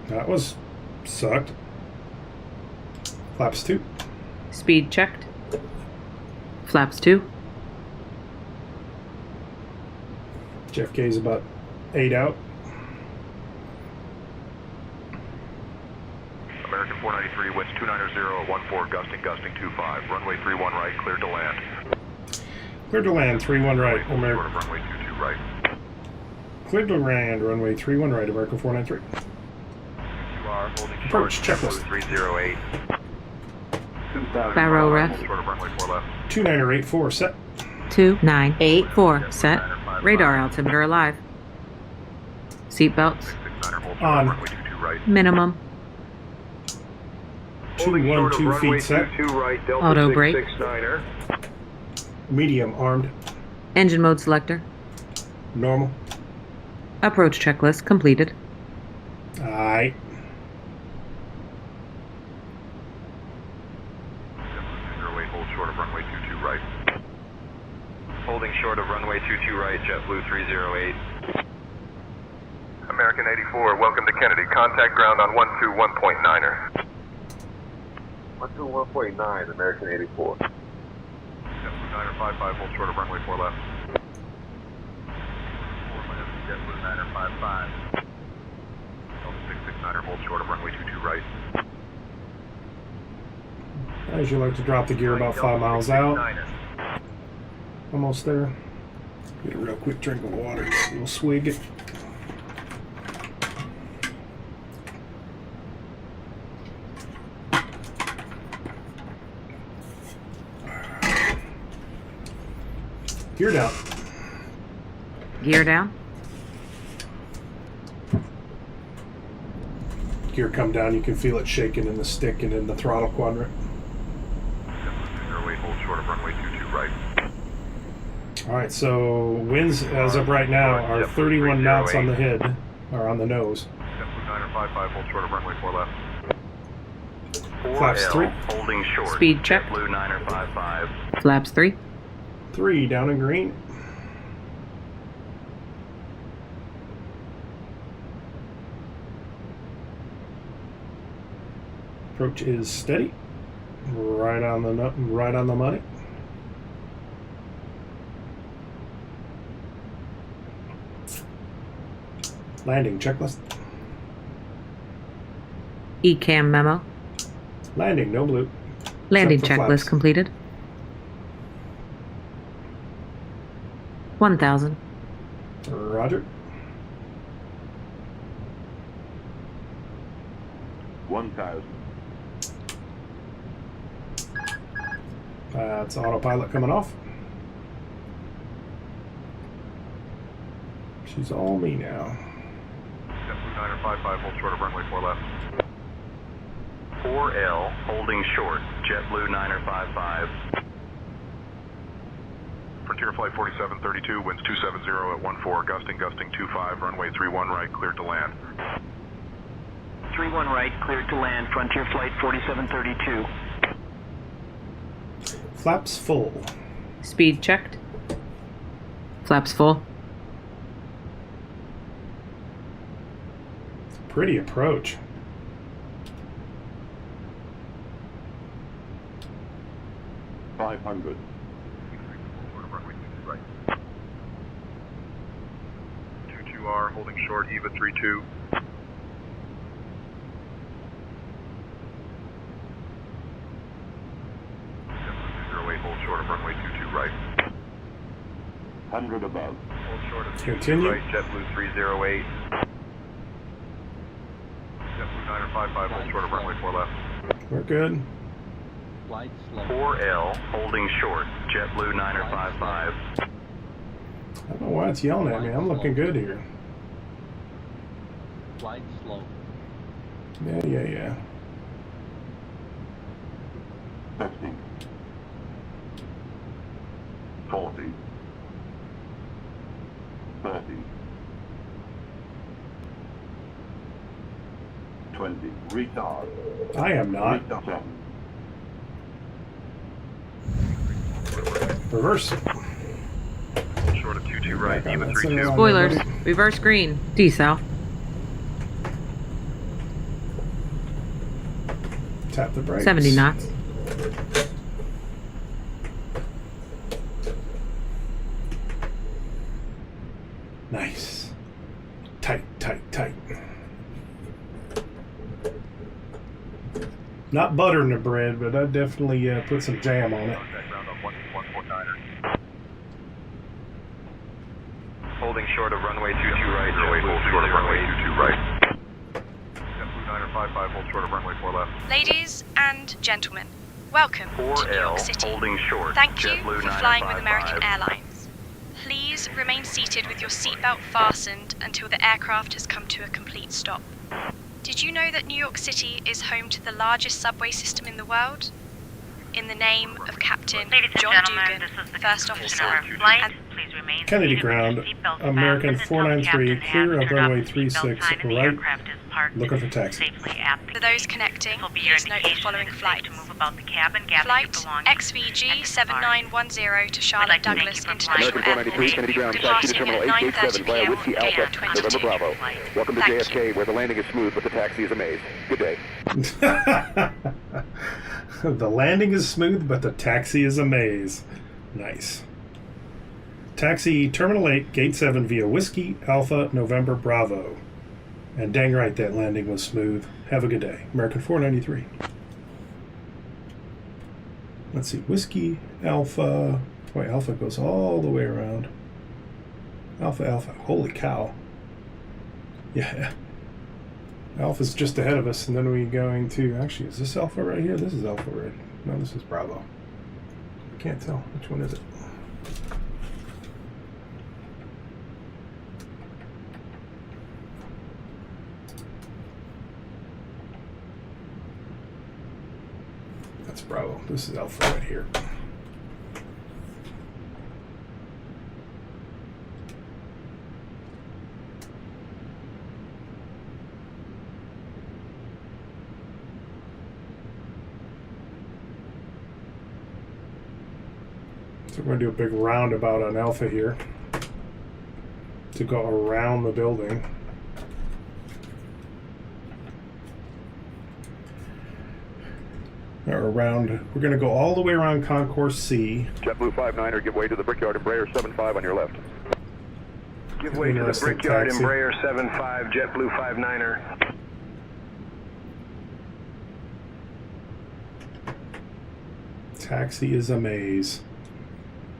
That was sucked. Flaps 2. Speed checked. Flaps 2. JFK is about 8 out. American 493, winds 290 at 14, gusting 25. Runway 31 right, cleared to land. Cleared to land, 31 right. American. Runway 22 right. Cleared to land, runway 31 right, American 493. You are holding approach checklist. 308. Barrow ref. Hold short of runway 4 left. 2984 set. 2984 set. Radar altimeter alive. Seatbelts. On. Minimum. 212 feet set. Auto brake. Medium armed. Engine mode selector. Normal. Approach checklist completed. Aight. Hold short of runway 22 right. Holding short of runway 22 right, JetBlue 308. American 84, welcome to Kennedy. Contact ground on 121.9er. 121.9, American 84. JetBlue 955, hold short of runway 4 left. 4 minutes, JetBlue 955. Delta 669er, hold short of runway 22 right. As you like to drop the gear about 5 miles out. Almost there. Get a real quick drink of water. A little swig. Gear down. Gear down. Gear come down. You can feel it shaking in the stick and in the throttle quadrant. Hold short of runway 22 right. Alright, so winds as of right now are 31 knots on the head, or on the nose. JetBlue 955, hold short of runway 4 left. Flaps 3. Holding short. Speed check. JetBlue 955. Flaps 3. 3 down in green. Approach is steady. Right on the money. Landing checklist. ECAM memo. Landing, no blue. Landing Except for checklist flaps. completed. 1000. Roger. 1,000. That's autopilot coming off. She's all me now. JetBlue 955, hold short of runway 4 left. 4L, holding short. JetBlue 955. Frontier Flight 4732, winds 270 at 14, gusting 25, runway 31 right, cleared to land. 31 right, cleared to land, Frontier Flight 4732. Flaps full. Speed checked. Flaps full. Pretty approach. $500. 22R, holding short, EVA 32. Hold short of runway 22 right. 100 above. Hold short of 22 Continue. right, JetBlue 308. JetBlue 955, hold short of runway 4 left. We're good. 4L, holding short. JetBlue 955. I don't know why it's yelling at me. I'm looking good here. Flight slow. Yeah. 50. 40. 30. 20. Retard. I am not. Retard. Reverse. Hold short of 22 right, EVA 32. Spoilers. Reverse green. Desal. Tap the brakes. 70 knots. Nice. Tight. Not buttering the bread, but I definitely put some jam on it. Holding short of runway 22 right. Hold short of runway 22 right. JetBlue 955, hold short of runway 4 left. Ladies and gentlemen, Welcome to New 4L York City. holding short. Thank you JetBlue for flying with 955. American Airlines. Please remain seated with your seatbelt fastened until the aircraft has come to a complete stop. Did you know that New York City is home to the largest subway system in the world? In the name of Captain John Dugan, First Officer, and Please remain Kennedy seated with your ground, seatbelt American fastened until the 493, captain clear has of turned runway off the seatbelt 36 sign and the right, aircraft is parked looking for taxi. safely at the for those connecting, will be your please note the indication following that it's safe flights. to move about the cabin, gather your Flight belongings, XVG 7910 to Charlotte like to thank Douglas you for International flying Airport, American 493, Kennedy ground, taxi to departing terminal at 887 via 9:30 Whiskey p.m. Alpha, on AM November 22. Bravo. Welcome to Thank JFK, you. where the landing is smooth, but the taxi is a maze. Good day. The landing is smooth, but the taxi is a maze. Nice. Taxi Terminal 8, Gate 7 via Whiskey Alpha, November Bravo. And dang right, that landing was smooth. Have a good day. American 493. Let's see. Whiskey Alpha. Boy, Alpha goes all the way around. Alpha, Alpha. Holy cow. Yeah. Alpha's just ahead of us, and then we're going to... Actually, is this Alpha right here? This is Alpha right. No, this is Bravo. I can't tell. Which one is it? That's Bravo. This is Alpha right here. So we're going to do a big roundabout on Alpha here to go around the building. Or around, we're going to go all the way around Concourse C. JetBlue 59er, give way to the Brickyard Embraer 75 on your left. Give way to the Interesting Brickyard taxi. Embraer 75, JetBlue 59er. Taxi is a maze.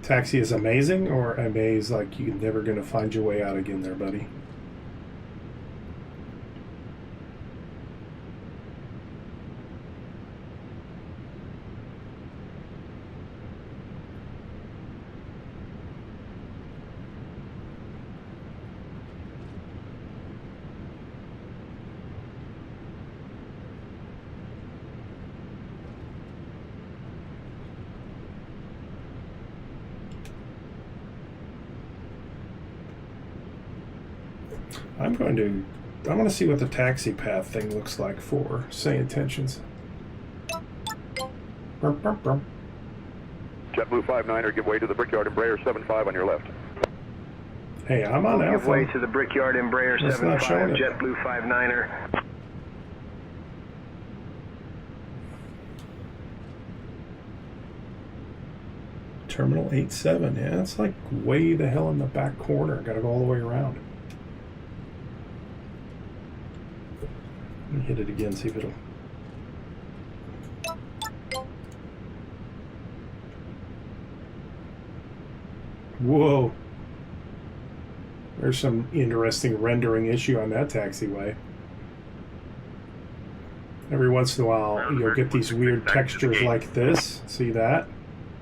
Taxi is amazing, or a maze like you're never going to find your way out again there, buddy? I want to see what the taxi path thing looks like for say intentions. JetBlue 59er, give way to the Brickyard Embraer 75 on your left. Hey, I'm on Give Alpha. way to the Brickyard Embraer That's not 75, showing it. JetBlue 59er. Terminal 87. Yeah, it's like way the hell in the back corner. Got to go all the way around. Let me hit it again, see if it'll... Whoa. There's some interesting rendering issue on that taxiway. Every once in a while, you'll get these weird textures like this. See that?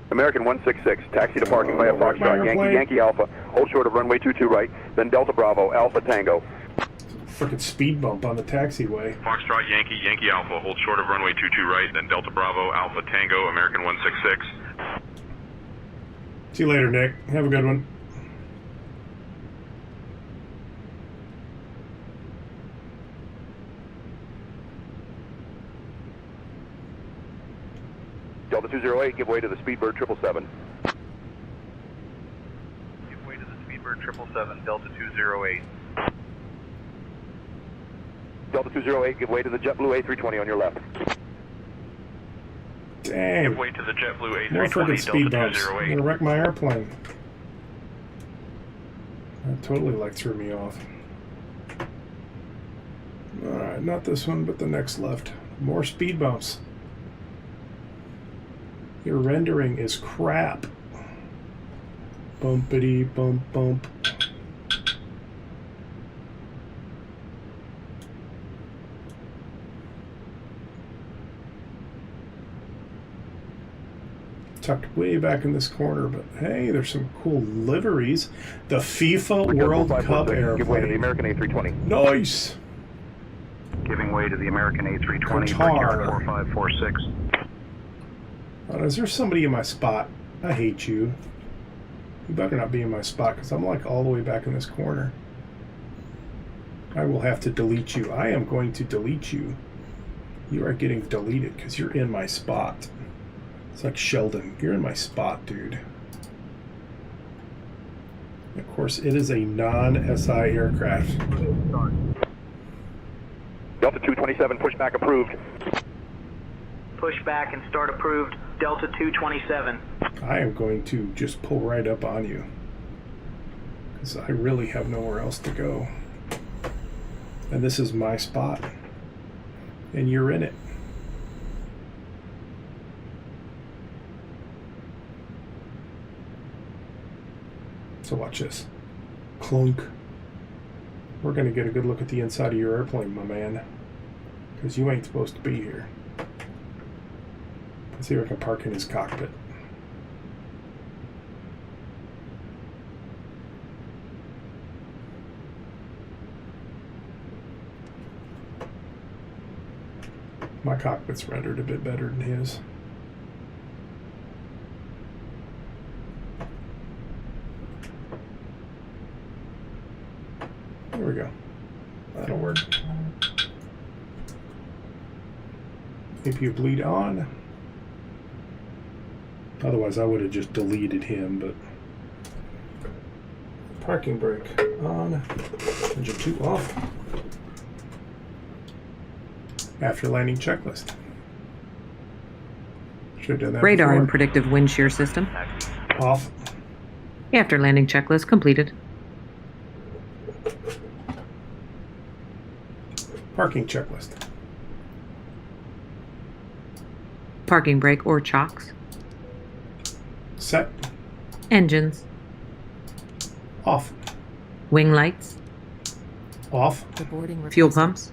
American 166, taxi to parking via my Foxtrot, airplane. Yankee Alpha, hold short of runway 22 right, then Delta Bravo, Alpha Tango. Freaking speed bump on the taxiway. Foxtrot Yankee, Yankee Alpha, hold short of runway 22 right, then Delta Bravo, Alpha Tango, American 166. See you later, Nick. Have a good one. Delta 208, give way to the Speedbird 777. Give way to the Speedbird 777, Delta 208. Delta 208, give way to the JetBlue A320 on your left. Damn. Give way to the JetBlue More freaking A320, speed Delta bumps. I'm 208. gonna wreck my airplane. That totally like threw me off. Alright, not this one, but the next left. More speed bumps. Your rendering is crap. Bumpity bump bump. tucked way back in this corner, but hey, there's some cool liveries. The FIFA World Cup Give way to the airplane. American A320. Nice. Giving way to the American A320. Qatar. 4546. Is there somebody in my spot? I hate you. You better not be in my spot, because I'm like all the way back in this corner. I will have to delete you. I am going to delete you. You are getting deleted because you're in my spot. It's like Sheldon. You're in my spot, dude. Of course, it is a non-SI aircraft. Delta 227, pushback approved. Pushback and start approved. Delta 227. I am going to just pull right up on you, because I really have nowhere else to go. And this is my spot. And you're in it. So watch this. Clunk. We're going to get a good look at the inside of your airplane, my man. Because you ain't supposed to be here. Let's see if I can park in his cockpit. My cockpit's rendered a bit better than his. There we go. That'll work. APU bleed on. Otherwise, I would have just deleted him, but... Parking brake on. Engine 2 off. After landing checklist. Should have done that Radar before. and predictive wind shear system. Off. After landing checklist completed. Parking checklist. Parking brake or chocks. Set. Engines. Off. Wing lights. Off. Fuel pumps.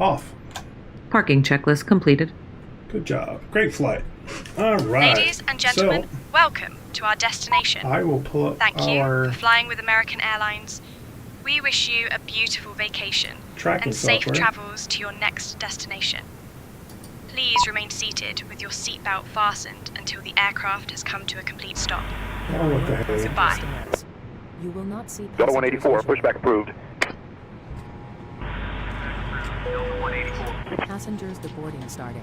Off. Parking checklist completed. Good job. Great flight. All right. Ladies and gentlemen, welcome to our destination. I will pull up Thank our you for flying with American Airlines. We wish you a beautiful vacation tracking and safe software. travels to your next destination. Please remain seated with your seatbelt fastened until the aircraft has come to a complete stop. Oh, what the hell? Goodbye. You will not see Delta 184, pushback approved. passengers deboarding starting.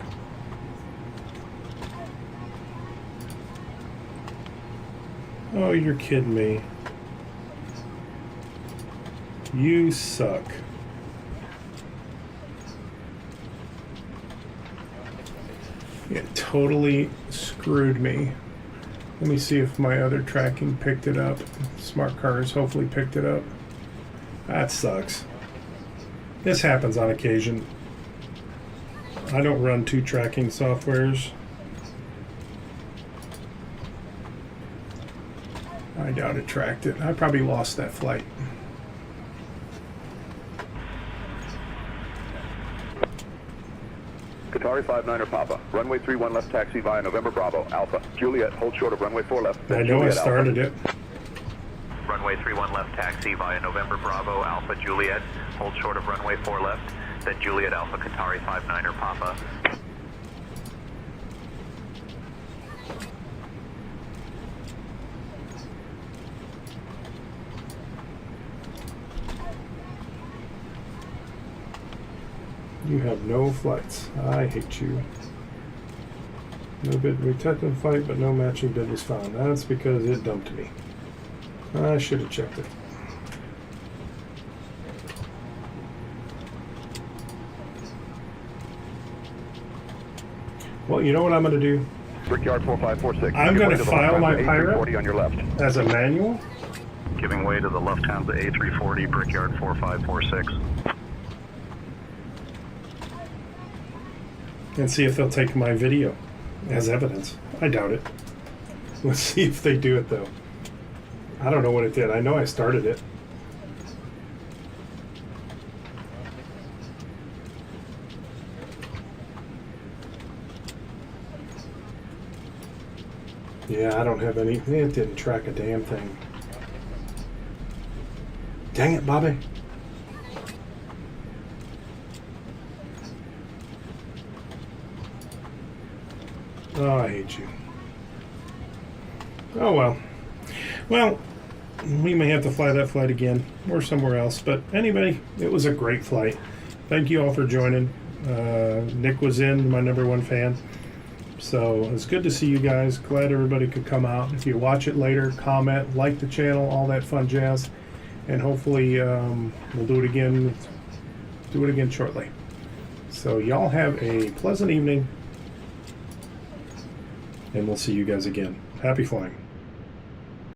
Oh, you're kidding me. You suck. It totally screwed me. Let me see if my other tracking picked it up. Smart Cars hopefully picked it up. That sucks. This happens on occasion. I don't run two tracking softwares. I doubt it tracked it. I probably lost that flight. Qatari 59er Papa. Runway 31 left taxi via November Bravo. Alpha. Juliet, hold short of runway 4 left. I know Juliet, I started Alpha. it. Runway 31 left taxi via November Bravo Alpha Juliet. Hold short of runway 4 left. Then Juliet Alpha Qatari 59er Papa. You have no flights. I hate you. No bid retective flight, but no matching bid was found. That's because it dumped me. I should have checked it. Well, you know what I'm going to do? Brickyard 4546. I'm going to the file my Lufthansa pirate A340 on your left. as a manual. Giving way to the Lufthansa A340, Brickyard 4546. And see if they'll take my video as evidence. I doubt it. Let's see if they do it, though. I don't know what it did. I know I started it. Yeah, I don't have any. It didn't track a damn thing. Dang it, Bobby. Oh, I hate you. Oh, well. Well, we may have to fly that flight again or somewhere else. But anyway, it was a great flight. Thank you all for joining. Nick was in, my #1 fan. So it's good to see you guys. Glad everybody could come out. If you watch it later, comment, like the channel, all that fun jazz. And hopefully we'll do it again. Do it again shortly. So y'all have a pleasant evening. And we'll see you guys again. Happy flying.